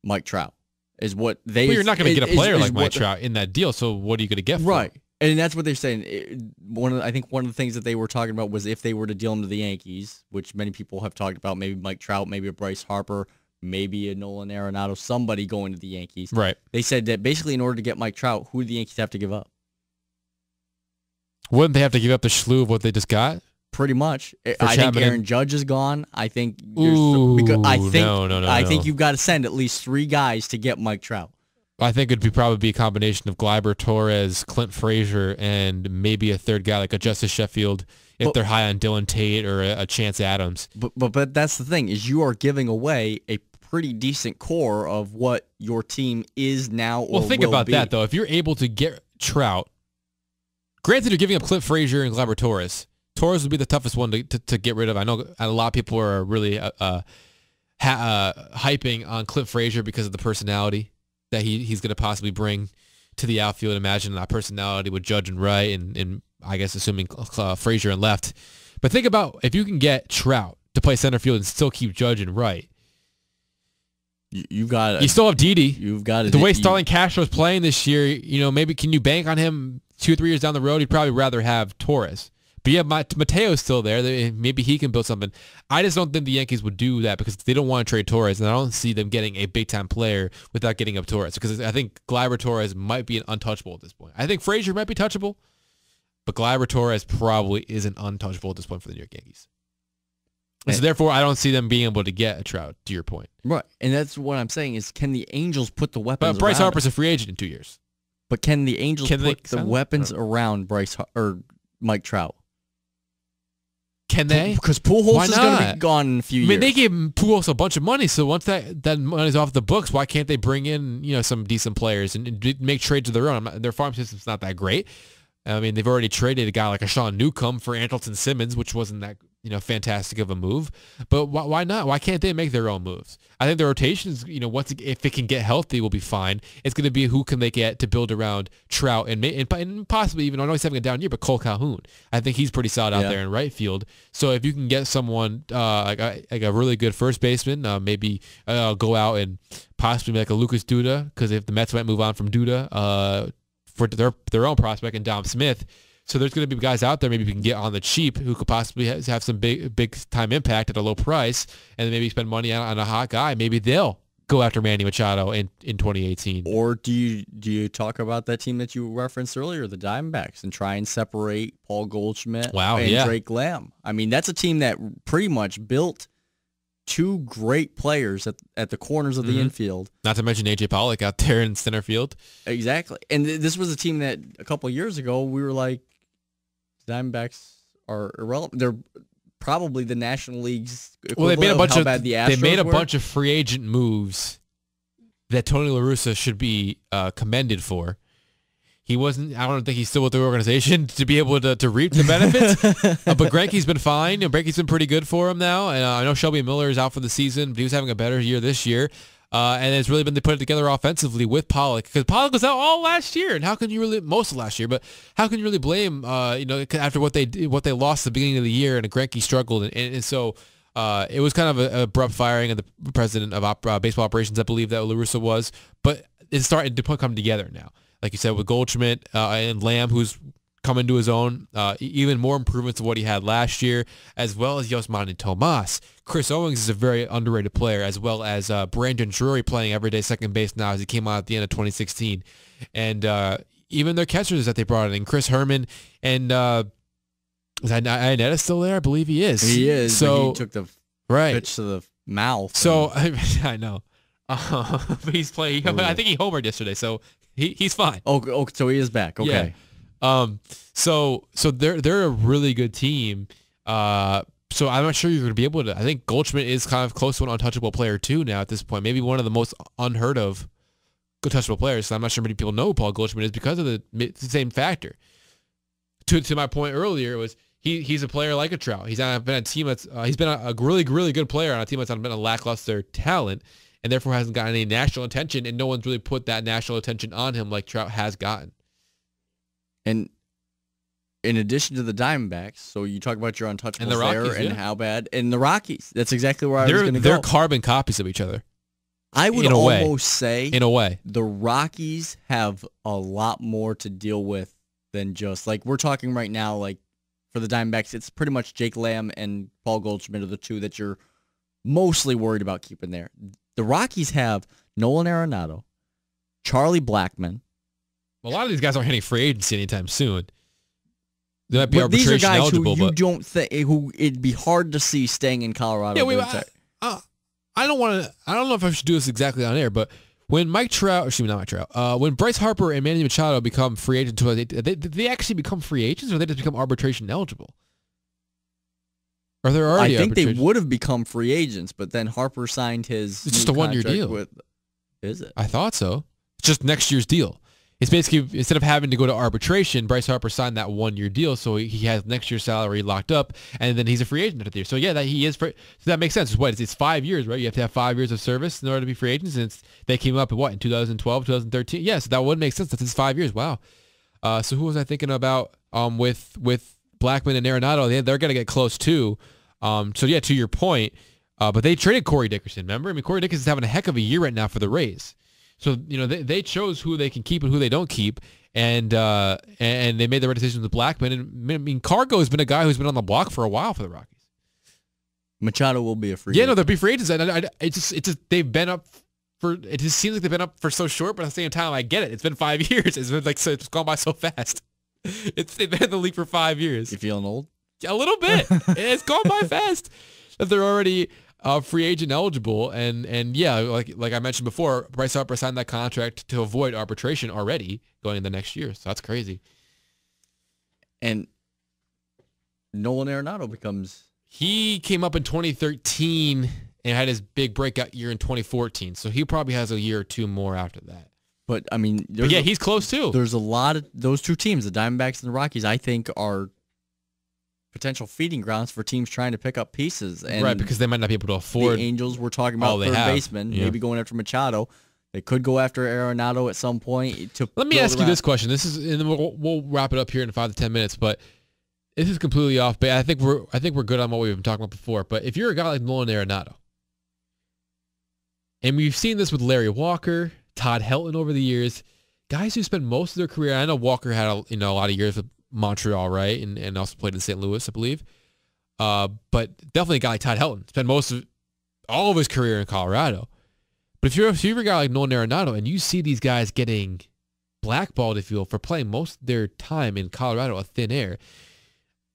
Mike Trout. Is what they... Well, you're not going to get a player like Mike Trout in that deal, so what are you going to get for him? And that's what they're saying. I think one of the things that they were talking about was if they were to deal him to the Yankees, which many people have talked about, maybe Mike Trout, maybe a Bryce Harper, maybe a Nolan Arenado, somebody going to the Yankees. Right. They said that basically in order to get Mike Trout, who do the Yankees have to give up? Wouldn't they have to give up the slew of what they just got? Pretty much. I think Aaron Judge is gone. I think I think you've got to send at least 3 guys to get Mike Trout. I think it'd probably be a combination of Gleyber Torres, Clint Frazier, and maybe a third guy like a Justice Sheffield if they're high on Dylan Tate or a Chance Adams. But that's the thing, is you are giving away a pretty decent core of what your team is now or will be. Well, think about that, though. If you're able to get Trout, granted you're giving up Clint Frazier and Gleyber Torres. Torres would be the toughest one to get rid of. I know a lot of people are really hyping on Clint Frazier because of the personality that he's going to possibly bring to the outfield. Imagine that personality with Judge and right, and I guess assuming Frazier and left. But think about if you can get Trout to play center field and still keep Judge and right. You still have Didi. You've got the way Starling Castro's playing this year. You know, maybe can you bank on him 2 or 3 years down the road? You'd probably rather have Torres. But yeah, Mateo's still there. Maybe he can build something. I just don't think the Yankees would do that because they don't want to trade Torres, and I don't see them getting a big-time player without getting up Torres because I think Gleyber Torres might be an untouchable at this point. I think Frazier might be touchable, but Gleyber Torres probably isn't untouchable at this point for the New York Yankees. And so therefore, I don't see them being able to get a Trout, to your point. Right, and that's what I'm saying is can the Angels put the weapons But Bryce around Harper's a free agent in 2 years. But can the Angels put the weapons around or Mike Trout? Can they? Because Pujols is going to be gone in a few years. I mean, they gave Pujols a bunch of money, so once that money's off the books, why can't they bring in some decent players and make trades of their own? Their farm system's not that great. I mean, they've already traded a guy like a Sean Newcomb for Andrelton Simmons, which wasn't that fantastic of a move. But why not? Why can't they make their own moves? I think the rotations, if it can get healthy, will be fine. It's going to be who can they get to build around Trout and possibly even, I know he's having a down year, but Cole Calhoun. I think he's pretty solid out there in right field. So if you can get someone like a really good first baseman, maybe go out and possibly make a Lucas Duda, because if the Mets might move on from Duda for their own prospect and Dom Smith. So there's going to be guys out there maybe we can get on the cheap who could possibly have some big time impact at a low price, and then maybe spend money on a hot guy. Maybe they'll go after Manny Machado in 2018. Or do you talk about that team that you referenced earlier, the Diamondbacks, and try and separate Paul Goldschmidt and Drake Lamb? I mean, that's a team that pretty much built two great players at the corners of the infield. Not to mention A.J. Pollock out there in center field. Exactly. And this was a team that a couple of years ago we were like, Diamondbacks are irrelevant. They're probably the National League's equivalent they made a bunch of how bad the Astros They made a were. bunch of free agent moves that Tony La Russa should be commended for. He wasn't. I don't think he's still with the organization to be able to reap the benefits. But Greinke's been fine. Greinke's been pretty good for him now. And I know Shelby Miller is out for the season, but he was having a better year this year. And it's really been they put it together offensively with Pollock, because Pollock was out all last year, and how can you really most of last year? But how can you really blame after what they lost at the beginning of the year and Greinke struggled, and so it was kind of an abrupt firing of the president of baseball operations, I believe that La Russa was, but it's starting to come together now. Like you said, with Goldschmidt and Lamb, who's come into his own, even more improvements of what he had last year, as well as Yosmani Tomas. Chris Owings is a very underrated player, as well as Brandon Drury playing everyday second base now as he came out at the end of 2016. And even their catchers that they brought in, Chris Herman and is Iannetta still there? I believe he is. He is. So he took the pitch to the mouth. So I know. But he's playing. I think he homered yesterday, so he's fine. Oh, so he is back. Okay. Yeah. So they're a really good team. So I'm not sure you're going to be able to. I think Goldschmidt is kind of close to an untouchable player too now at this point. Maybe one of the most unheard of untouchable players. So I'm not sure many people know who Paul Goldschmidt is because of the same factor. To my point earlier was he's a player like a Trout. He's been a team that's he's been a really good player on a team that's been a lackluster talent, and therefore hasn't gotten any national attention, and no one's really put that national attention on him like Trout has gotten. And in addition to the Diamondbacks, so you talk about your untouchables and the Rockies, there and how bad, and the Rockies. That's exactly where I was going to go. They're carbon copies of each other. I would almost say, in a way, the Rockies have a lot more to deal with than just like we're talking right now. Like for the Diamondbacks, it's pretty much Jake Lamb and Paul Goldschmidt are the two that you're mostly worried about keeping there. The Rockies have Nolan Arenado, Charlie Blackmon. A lot of these guys aren't hitting free agency anytime soon. They might be but arbitration these are guys eligible, who you don't think who it'd be hard to see staying in Colorado. Yeah, I don't want to. I don't know if I should do this exactly on air, but when when Bryce Harper and Manny Machado become free agents, did they actually become free agents, or they just become arbitration eligible? Or they're already? I think they would have become free agents, but then Harper signed his. It's just a 1-year deal. Is it? I thought so. It's just next year's deal. It's basically, instead of having to go to arbitration, Bryce Harper signed that 1-year deal, so he has next year's salary locked up, and then he's a free agent after the year. So yeah, he is. So that makes sense. It's 5 years, right? You have to have 5 years of service in order to be free agents, and they came up in 2012, 2013? Yeah, so that would make sense. That's his 5 years. Wow. So who was I thinking about with Blackmon and Arenado? They're going to get close too. So yeah, to your point, but they traded Corey Dickerson. Remember? I mean, Corey Dickerson's having a heck of a year right now for the Rays. So, they chose who they can keep and who they don't keep. and they made the right decision with Blackman. And I mean, Cargo's been a guy who's been on the block for a while for the Rockies. Machado will be a free agent. agent. No, they'll be free agents. It's just they've been up for. It just seems like they've been up for so short, but at the same time, I get it. It's been 5 years. It's been it's gone by so fast. They've been in the league for 5 years. You feeling old? A little bit. It's gone by fast. That they're already free agent eligible, and yeah, like I mentioned before, Bryce Harper signed that contract to avoid arbitration already going into next year. So that's crazy. And Nolan Arenado becomes. He came up in 2013 and had his big breakout year in 2014. So he probably has a year or two more after that. But I mean, he's close too. There's a lot of those two teams, the Diamondbacks and the Rockies, I think are potential feeding grounds for teams trying to pick up pieces. And right, because they might not be able to afford. The Angels were talking about third baseman, maybe going after Machado. They could go after Arenado at some point. Let me ask you this question. This is, and we'll wrap it up here in 5 to 10 minutes. But this is completely off base. I think we're good on what we've been talking about before. But if you're a guy like Nolan Arenado, and we've seen this with Larry Walker, Todd Helton over the years, guys who spend most of their career. I know Walker had a lot of years with Montreal, right, and also played in St. Louis, I believe. But definitely a guy like Todd Helton spent all of his career in Colorado. But if you're a guy like Nolan Arenado and you see these guys getting blackballed, if you will, for playing most of their time in Colorado a thin air,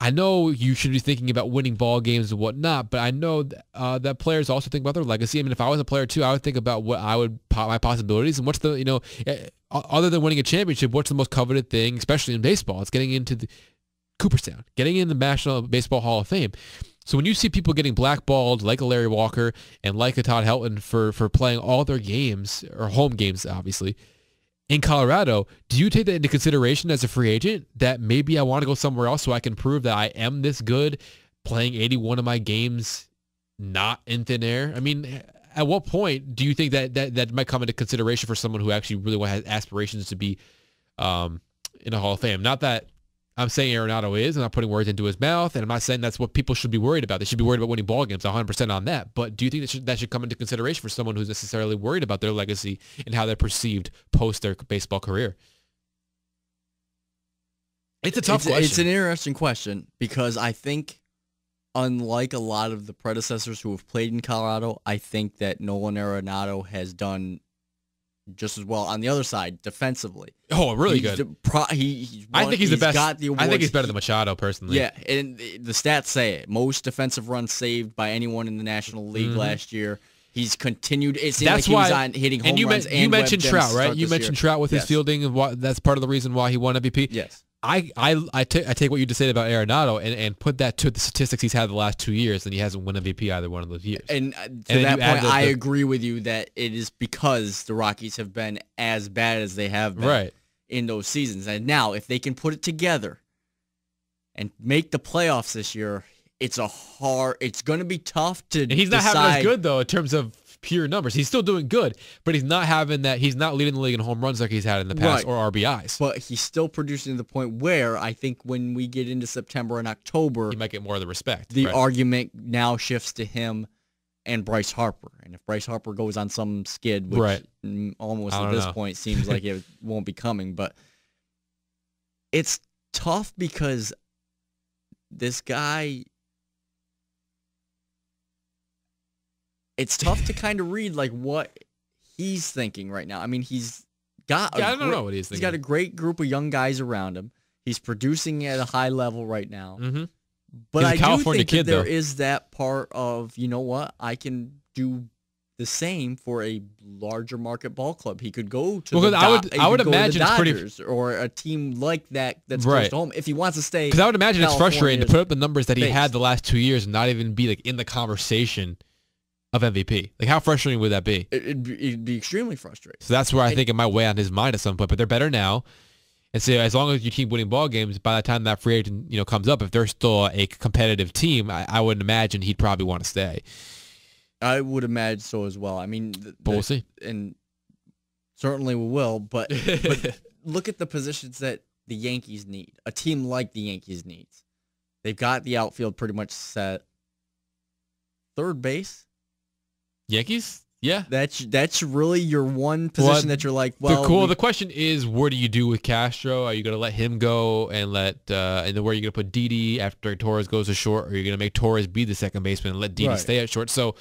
I know you should be thinking about winning ball games and whatnot, but I know that players also think about their legacy. I mean, if I was a player too, I would think about what my possibilities and what's the, other than winning a championship, what's the most coveted thing, especially in baseball? It's getting into the Cooperstown, getting in the National Baseball Hall of Fame. So when you see people getting blackballed like a Larry Walker and like a Todd Helton for playing all their games, or home games, obviously, in Colorado, do you take that into consideration as a free agent, that maybe I want to go somewhere else so I can prove that I am this good, playing 81 of my games not in thin air? I mean, at what point do you think that might come into consideration for someone who actually really has aspirations to be in a Hall of Fame? Not that I'm saying Arenado is. I'm not putting words into his mouth, and I'm not saying that's what people should be worried about. They should be worried about winning ball games, 100% on that. But do you think that should come into consideration for someone who's necessarily worried about their legacy and how they're perceived post their baseball career? It's a tough question. It's an interesting question because I think, unlike a lot of the predecessors who have played in Colorado, I think that Nolan Arenado has done just as well on the other side defensively. Oh, really good. I think he's the best. Got the awards. I think he's better than Machado personally. Yeah, and the stats say it. Most defensive runs saved by anyone in the National League last year. He's continued. It seems like he was on hitting home runs. You mentioned Trout, right? You mentioned Trout with his fielding, and that's part of the reason why he won MVP. Yes. I take what you just said about Arenado and put that to the statistics he's had the last 2 years, and he hasn't won MVP either one of those years. And to that point, I agree with you that it is because the Rockies have been as bad as they have been in those seasons. And now, if they can put it together and make the playoffs this year, it's going to be tough to. And he's not having as good though in terms of pure numbers. He's still doing good, but he's not having that. He's not leading the league in home runs like he's had in the past or RBIs. But he's still producing to the point where I think when we get into September and October, he might get more of the respect. The argument now shifts to him and Bryce Harper. And if Bryce Harper goes on some skid, which almost at this point seems like it won't be coming, but it's tough because this guy. It's tough to kind of read like what he's thinking right now. I mean, he's got I don't know what he's thinking. He's got a great group of young guys around him. He's producing at a high level right now. Mm-hmm. But I do think that there is that part of, you know what, I can do the same for a larger market ball club. He could go to I would imagine the it's Dodgers or a team like that's close to home if he wants to stay. Because I would imagine it's frustrating to put up the numbers that he had the last 2 years and not even be like in the conversation of MVP. Like, how frustrating would that be? It'd be extremely frustrating. So that's where I think it might weigh on his mind at some point. But they're better now. And so as long as you keep winning ball games, by the time that free agent comes up, if they're still a competitive team, I would imagine he'd probably want to stay. I would imagine so as well. I mean, but we'll see. And certainly we will. But look at the positions that the Yankees need. A team like the Yankees needs. They've got the outfield pretty much set. Third base. Yankees? Yeah. That's really your one position that you're like, well. The question is, what do you do with Castro? Are you going to let him go and and then where are you going to put Didi after Torres goes to short? Or are you going to make Torres be the second baseman and let Didi stay at short? So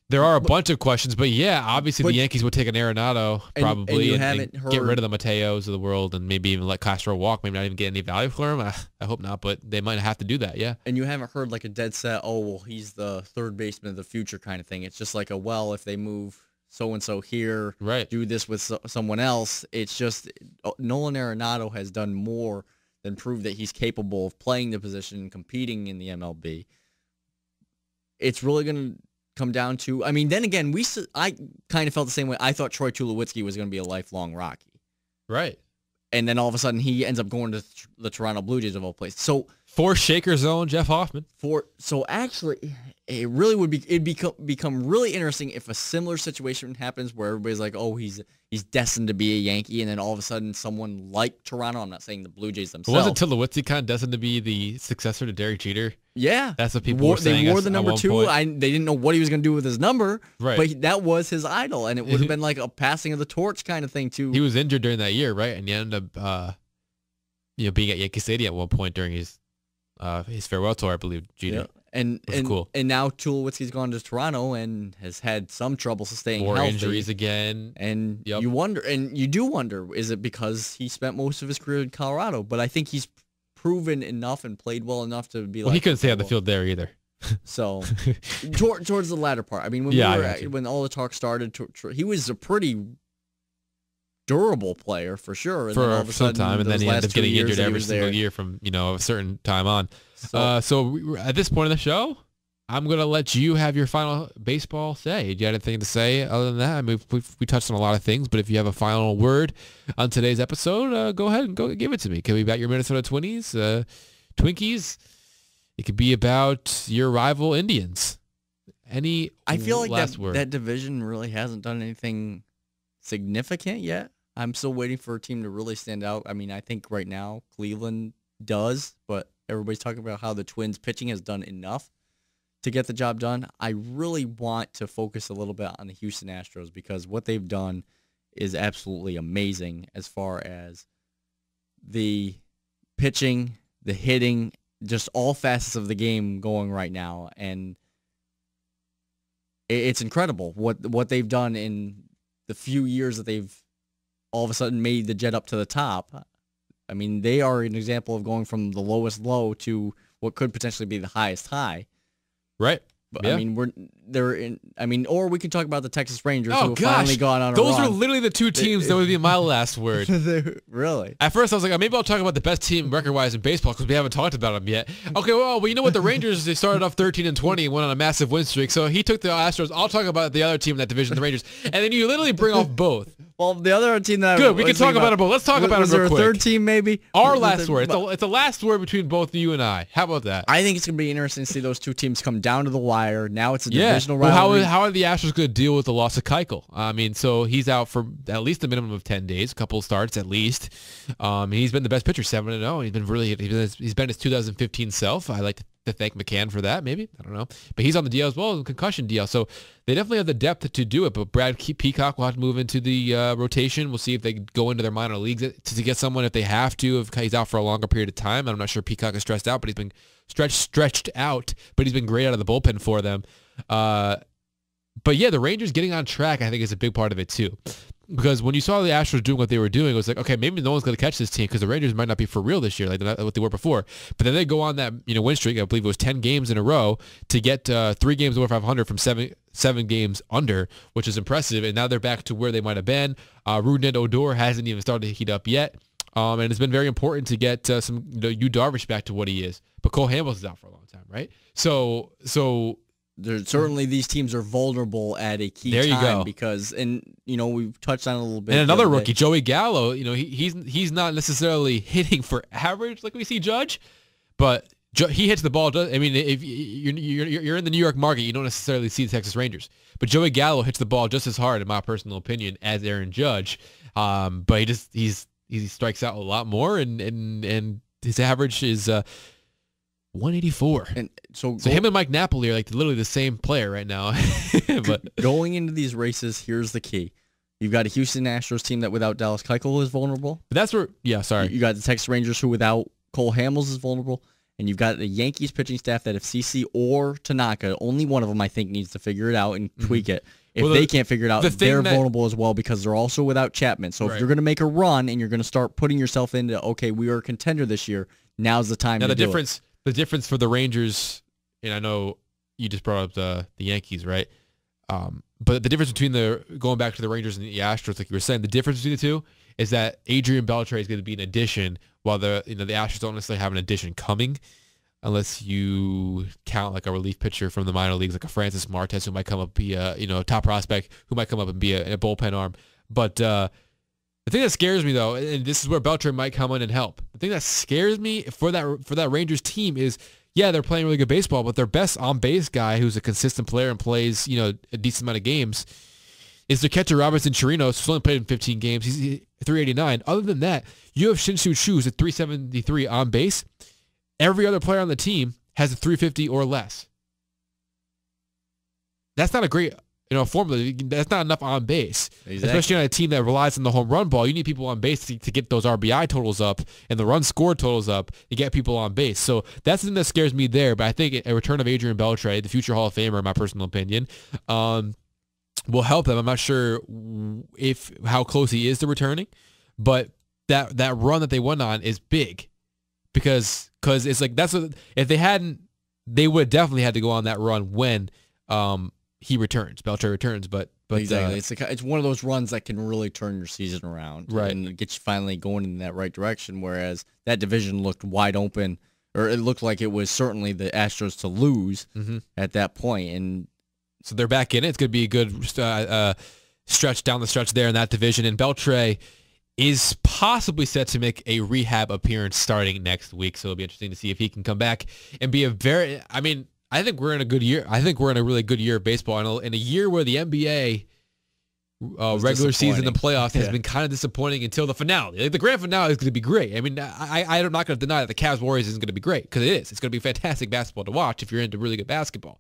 there are a bunch of questions, but yeah, obviously the Yankees would take an Arenado probably and get rid of the Mateos of the world and maybe even let Castro walk, maybe not even get any value for him. I hope not, but they might have to do that, yeah. And you haven't heard like a dead set, oh, well, he's the third baseman of the future kind of thing. It's just like if they move so-and-so here, do this with someone else. It's just Nolan Arenado has done more than prove that he's capable of playing the position and competing in the MLB. It's really going to come down to, I mean, then again, I kind of felt the same way. I thought Troy Tulowitzki was going to be a lifelong Rocky. Right. And then all of a sudden he ends up going to the Toronto Blue Jays of all places. So for Shaker Zone, Jeff Hoffman. So actually, it really would become really interesting if a similar situation happens where everybody's like, oh, he's destined to be a Yankee, and then all of a sudden someone like Toronto, I'm not saying the Blue Jays themselves. Wasn't Tulowitzki kind of destined to be the successor to Derek Jeter? Yeah. That's what people were saying. They wore the number 2. They didn't know what he was going to do with his number, right? But that was his idol, and it would have been like a passing of the torch kind of thing too. He was injured during that year, right? And he ended up being at Yankee Stadium at one point during his farewell tour, I believe, Jeter. Yeah. And cool. And now Tulowitzki's gone to Toronto and has had some trouble staying healthy. More injuries again. And you do wonder, is it because he spent most of his career in Colorado? But I think he's proven enough and played well enough to be he couldn't stay on the field there either. So towards the latter part, I mean, when all the talk started, he was a pretty durable player for sure. And for some time, and then he ended up getting injured every single year from a certain time on. So at this point in the show, I'm going to let you have your final baseball say. Do you have anything to say other than that? I mean, we touched on a lot of things, but if you have a final word on today's episode, go ahead and go give it to me. It could be about your Minnesota Twinkies. It could be about your rival Indians. I feel like last word? That division really hasn't done anything significant yet. I'm still waiting for a team to really stand out. I mean, I think right now Cleveland does, but everybody's talking about how the Twins pitching has done enough to get the job done. I really want to focus a little bit on the Houston Astros because what they've done is absolutely amazing as far as the pitching, the hitting, just all facets of the game going right now. And it's incredible what they've done in the few years that they've all of a sudden made the jet up to the top. I mean, they are an example of going from the lowest low to what could potentially be the highest high. Right. But, yeah. I mean, or we can talk about the Texas Rangers who have finally gone on a Those run. are literally the two teams that would be my last word. Really? At first, I was like, maybe I'll talk about the best team record-wise in baseball because we haven't talked about them yet. Okay, well, you know what? The Rangers, they started off 13-20 and went on a massive win streak. So he took the Astros. I'll talk about the other team in that division, the Rangers. And then you literally bring off both. Well, the other team that good, we can talk about it both. Let's talk about it real quick. Was there a third team maybe? Our last word. It's a last word between both you and I. How about that? I think it's going to be interesting to see those two teams come down to the wire. Now it's a divisional rivalry. Well, how are the Astros going to deal with the loss of Keuchel? I mean, so he's out for at least a minimum of 10 days, a couple of starts at least. He's been the best pitcher, 7-0. He's been his 2015 self. I like to thank McCann for that, maybe. I don't know. But he's on the DL as well, the concussion DL. So they definitely have the depth to do it. But Brad Peacock will have to move into the rotation. We'll see if they go into their minor leagues to get someone if they have to, if he's out for a longer period of time. I'm not sure Peacock is stressed out, but he's been stretched out. But he's been great out of the bullpen for them. But yeah, the Rangers getting on track, I think, is a big part of it too. Because when you saw the Astros doing what they were doing, it was like, okay, maybe no one's going to catch this team because the Rangers might not be for real this year, like what they were before. But then they go on that win streak. I believe it was 10 games in a row to get 3 games over 500 from seven games under, which is impressive. And now they're back to where they might have been. Rougned Odor hasn't even started to heat up yet. And it's been very important to get some Yu Darvish back to what he is. But Cole Hamels is out for a long time, right? So certainly these teams are vulnerable at a key time. There you go. Because, and we've touched on it a little bit. And another rookie, Joey Gallo, he's not necessarily hitting for average like we see Judge, but he hits the ball. I mean, if you're in the New York market, you don't necessarily see the Texas Rangers, but Joey Gallo hits the ball just as hard, in my personal opinion, as Aaron Judge. But he strikes out a lot more, and his average is 184. And so him and Mike Napoli are like literally the same player right now. But going into these races, here's the key. You've got a Houston Astros team that without Dallas Keuchel is vulnerable. But that's where, You got the Texas Rangers who without Cole Hamels is vulnerable. And you've got the Yankees pitching staff that if CC or Tanaka, only one of them I think needs to figure it out and tweak it. If they can't figure it out, they're vulnerable as well because they're also without Chapman. So if you're going to make a run and you're going to start putting yourself into, okay, we are a contender this year, now's the time to do it. The difference for the Rangers, and I know you just brought up the Yankees, right? But the difference between going back to the Rangers and the Astros, like you were saying, the difference between the two is that Adrian Beltre is going to be an addition, while the Astros don't necessarily have an addition coming, unless you count like a relief pitcher from the minor leagues, like a Francis Martes, who might come up be a top prospect, who might come up and be a bullpen arm. But the thing that scares me though, and this is where Beltre might come in and help. The thing that scares me for that Rangers team is, yeah, they're playing really good baseball, but their best on-base guy, who's a consistent player and plays a decent amount of games, is their catcher Robinson Chirinos, who's only played in 15 games. He's 389. Other than that, you have Shin-Soo Choo, who's at 373 on base. Every other player on the team has a 350 or less. That's not a great formula. That's not enough on base. Exactly. Especially on a team that relies on the home run ball. You need people on base to get those RBI totals up and the run score totals up to get people on base. So that's the thing that scares me there. But I think a return of Adrian Beltre, the future Hall of Famer, in my personal opinion, will help them. I'm not sure how close he is to returning, but that run that they went on is big because it's like if they hadn't, they would definitely had to go on that run when Beltre returns. But exactly, it's one of those runs that can really turn your season around, right, and get you finally going in that right direction. Whereas that division looked wide open, or it looked like it was certainly the Astros to lose at that point, and so they're back in it. It's going to be a good stretch down the stretch there in that division. And Beltre is possibly set to make a rehab appearance starting next week. So it'll be interesting to see if he can come back and be I think we're in a good year. I think we're in a really good year of baseball. In a year where the NBA regular season and playoffs has been kind of disappointing until the finale. Like the grand finale is going to be great. I mean, I'm not going to deny that the Cavs-Warriors isn't going to be great, because it is. It's going to be fantastic basketball to watch if you're into really good basketball.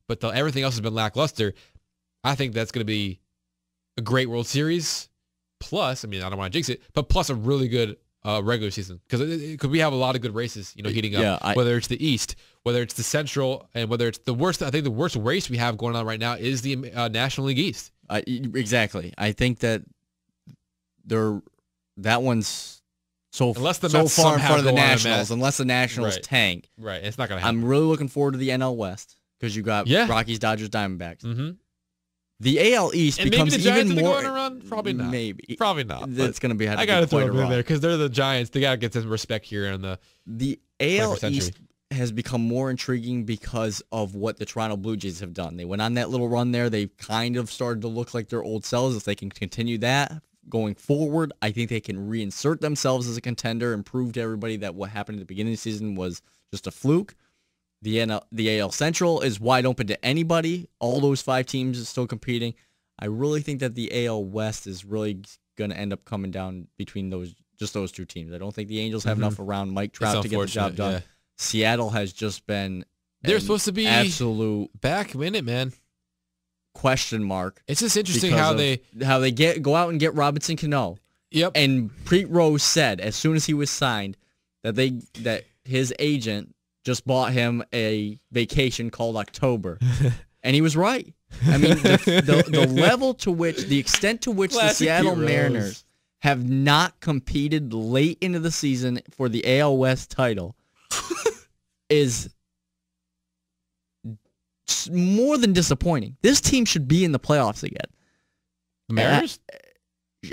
But everything else has been lackluster. I think that's going to be a great World Series. Plus, I don't want to jinx it, but plus a really good regular season, because we have a lot of good races, heating up. Whether it's the East, whether it's the Central, and whether it's the worst. I think the worst race we have going on right now is the National League East. Exactly. I think that that one's so far in front of the Nationals, unless the Nationals tank. Right, it's not going to happen. I'm really looking forward to the NL West because you got Rockies, Dodgers, Diamondbacks. Mm-hmm. The AL East becomes maybe the Giants even more. Go on a run? Probably not. Maybe. Probably not. It's going to be. I got to throw them in there because they're the Giants. They got to get some respect here in the AL East has become more intriguing because of what the Toronto Blue Jays have done. They went on that little run there. They kind of started to look like their old selves. If they can continue that going forward, I think they can reinsert themselves as a contender and prove to everybody that what happened at the beginning of the season was just a fluke. The AL Central is wide open to anybody. All those 5 teams are still competing. I really think that the AL West is really going to end up coming down between those 2 teams. I don't think the Angels have enough around Mike Trout to get the job done. Yeah. Seattle has just been they're supposed to be absolute back in it, man. Question mark. It's just interesting how they go out and get Robinson Cano. Yep. And Pete Rose said as soon as he was signed that his agent just bought him a vacation called October. And he was right. I mean, the level to which, the extent to which the Seattle Mariners have not competed late into the season for the AL West title is more than disappointing. This team should be in the playoffs again. The Mariners?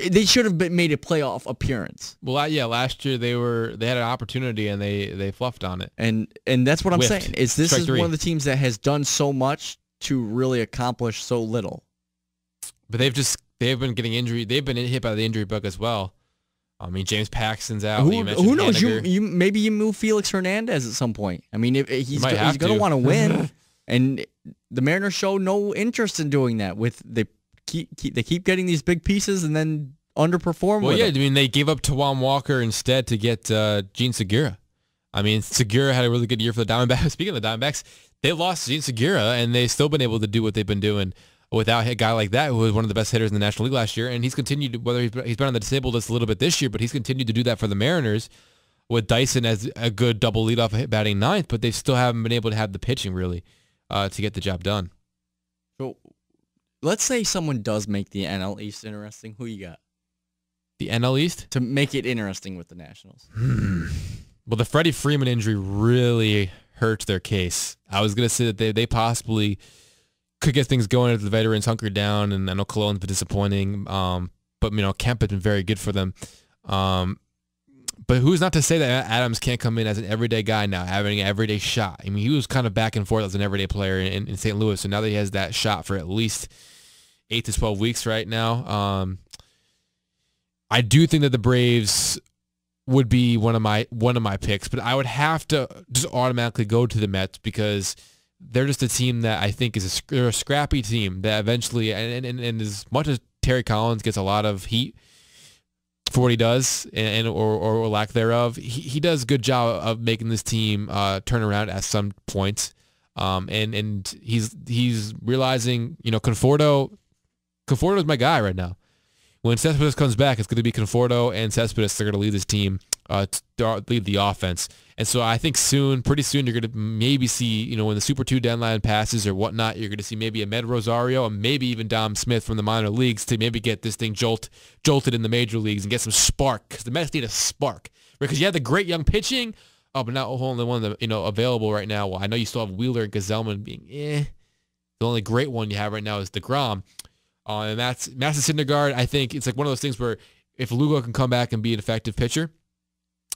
They should have made a playoff appearance. Well, last year they had an opportunity and they fluffed on it. And that's what I'm saying. This is one of the teams that has done so much to really accomplish so little. But they've been getting injury. They've been hit by the injury bug as well. I mean, James Paxton's out. Who knows? Maybe you move Felix Hernandez at some point. I mean, if he's going to want to win, and the Mariners show no interest in doing that. They keep getting these big pieces and then underperform. Well, they gave up Tawan Walker instead to get Gene Segura. I mean, Segura had a really good year for the Diamondbacks. Speaking of the Diamondbacks, they lost Gene Segura, and they've still been able to do what they've been doing without a guy like that, who was one of the best hitters in the National League last year. And he's continued, whether he's been on the disabled list a little bit this year, but he's continued to do that for the Mariners with Dyson as a good double leadoff batting ninth, but they still haven't been able to have the pitching really to get the job done. So let's say someone does make the NL East interesting. Who you got? The NL East? To make it interesting with the Nationals. Well, the Freddie Freeman injury really hurts their case. I was going to say that they possibly could get things going if the veterans hunker down, and I know Colon's been disappointing, but Kemp has been very good for them. But who's not to say that Adams can't come in as an everyday guy now, having an everyday shot? I mean, he was kind of back and forth as an everyday player in St. Louis, so now that he has that shot for at least 8 to 12 weeks right now, I do think that the Braves would be one of my picks, but I would have to just automatically go to the Mets because they're just a team that I think is they're a scrappy team that eventually, and as much as Terry Collins gets a lot of heat for what he does or lack thereof, he does a good job of making this team turn around at some points, and he's realizing Conforto is my guy right now. When Cespedes comes back, it's going to be Conforto and Cespedes that are going to lead this team, lead the offense. And so I think pretty soon, you're going to maybe see, when the Super 2 deadline passes or whatnot, you're going to see maybe Ahmed Rosario and maybe even Dom Smith from the minor leagues to maybe get this thing jolted in the major leagues and get some spark, because the Mets need a spark. Because you have the great young pitching, but not only one that available right now. Well, I know you still have Wheeler and Gazelman being The only great one you have right now is DeGrom. And that's Syndergaard. I think it's like one of those things where if Lugo can come back and be an effective pitcher,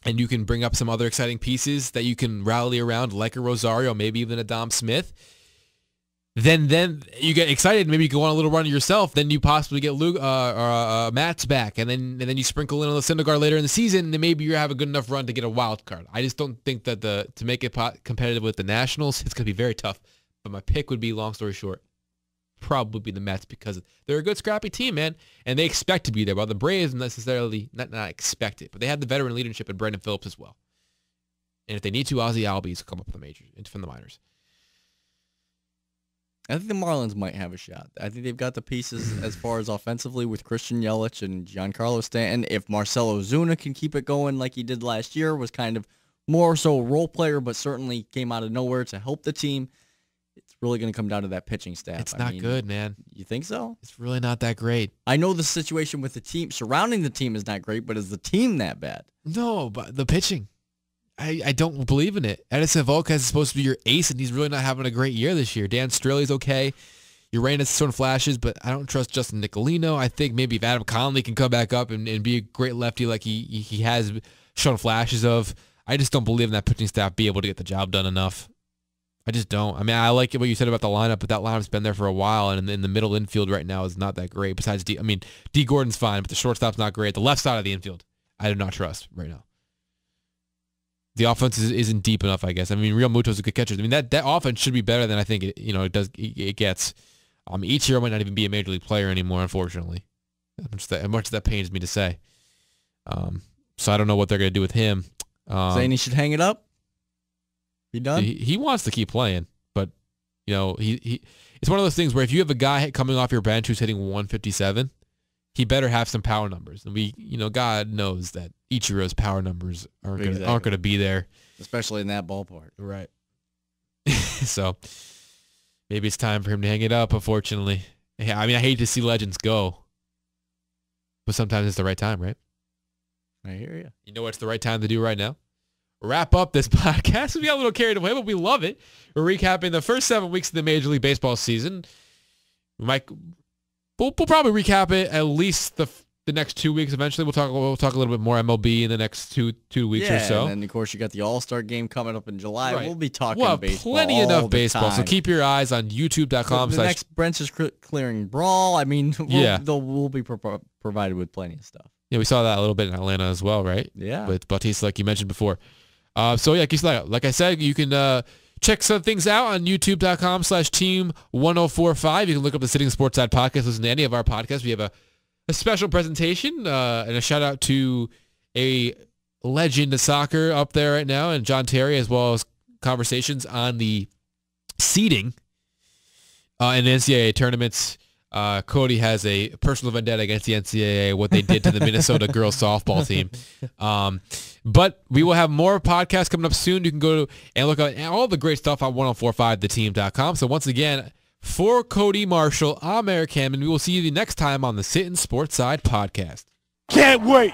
and you can bring up some other exciting pieces that you can rally around, like a Rosario, maybe even a Dom Smith, then you get excited. Maybe you go on a little run yourself. Then you possibly get Matt's back, and then you sprinkle in on the Syndergaard later in the season, and then maybe you have a good enough run to get a wild card. I just don't think that to make it competitive with the Nationals, it's going to be very tough. But my pick would be, long story short, probably be the Mets, because they're a good scrappy team, man, and they expect to be there. While the Braves necessarily not expect it, but they have the veteran leadership in Brandon Phillips as well. And if they need to, Ozzie Albies come up with the majors from the minors. I think the Marlins might have a shot. I think they've got the pieces as far as offensively with Christian Yelich and Giancarlo Stanton. If Marcell Ozuna can keep it going like he did last year, was kind of more so a role player, but certainly came out of nowhere to help the team. It's really going to come down to that pitching staff. It's not good, man. You think so? It's really not that great. I know the situation with the team surrounding the team is not great, but is the team that bad? No, but the pitching, I don't believe in it. Edison Volquez is supposed to be your ace, and he's really not having a great year this year. Dan Straley's okay. Uranus showing flashes, but I don't trust Justin Nicolino. I think maybe if Adam Conley can come back up and be a great lefty like he has shown flashes of, I just don't believe in that pitching staff be able to get the job done enough. I just don't. I mean, I like what you said about the lineup, but that lineup's been there for a while, and in the middle infield right now is not that great. Besides D Gordon's fine, but the shortstop's not great. The left side of the infield, I do not trust right now. The offense isn't deep enough, I guess. I mean, Real Muto's a good catcher. I mean, that offense should be better than I think it gets. Each year might not even be a major league player anymore, unfortunately. As much as that pains me to say. So I don't know what they're going to do with him. Saying he should hang it up? He done? He wants to keep playing, but he it's one of those things where if you have a guy coming off your bench who's hitting 157, he better have some power numbers. And God knows that Ichiro's power numbers aren't going to be there, especially in that ballpark. Right. So maybe it's time for him to hang it up. Unfortunately, I hate to see legends go, but sometimes it's the right time, right? I hear you. You know what's the right time to do right now? Wrap up this podcast. We got a little carried away, but we love it. We're recapping the first 7 weeks of the Major League Baseball season. We'll probably recap it at least the next 2 weeks. Eventually, we'll talk a little bit more MLB in the next two weeks or so. And then of course you got the All-Star game coming up in July. Right. We'll be talking baseball. Plenty enough baseball. So keep your eyes on YouTube.com. The next Brent's is clearing brawl. I mean, we'll be provided with plenty of stuff. Yeah, we saw that a little bit in Atlanta as well, right? Yeah, with Bautista, like you mentioned before. Like I said, you can check some things out on youtube.com/team1045. You can look up the Sitting Sportside podcast, listen to any of our podcasts. We have a special presentation and a shout out to a legend of soccer up there right now, and John Terry, as well as conversations on the seeding in NCAA tournaments. Cody has a personal vendetta against the NCAA, what they did to the Minnesota girls softball team. But we will have more podcasts coming up soon. You can go and look at all the great stuff on 1045theteam.com. So once again, for Cody Marshall, I'm Eric Hammond. We will see you the next time on the Sittin Sportside podcast. Can't wait.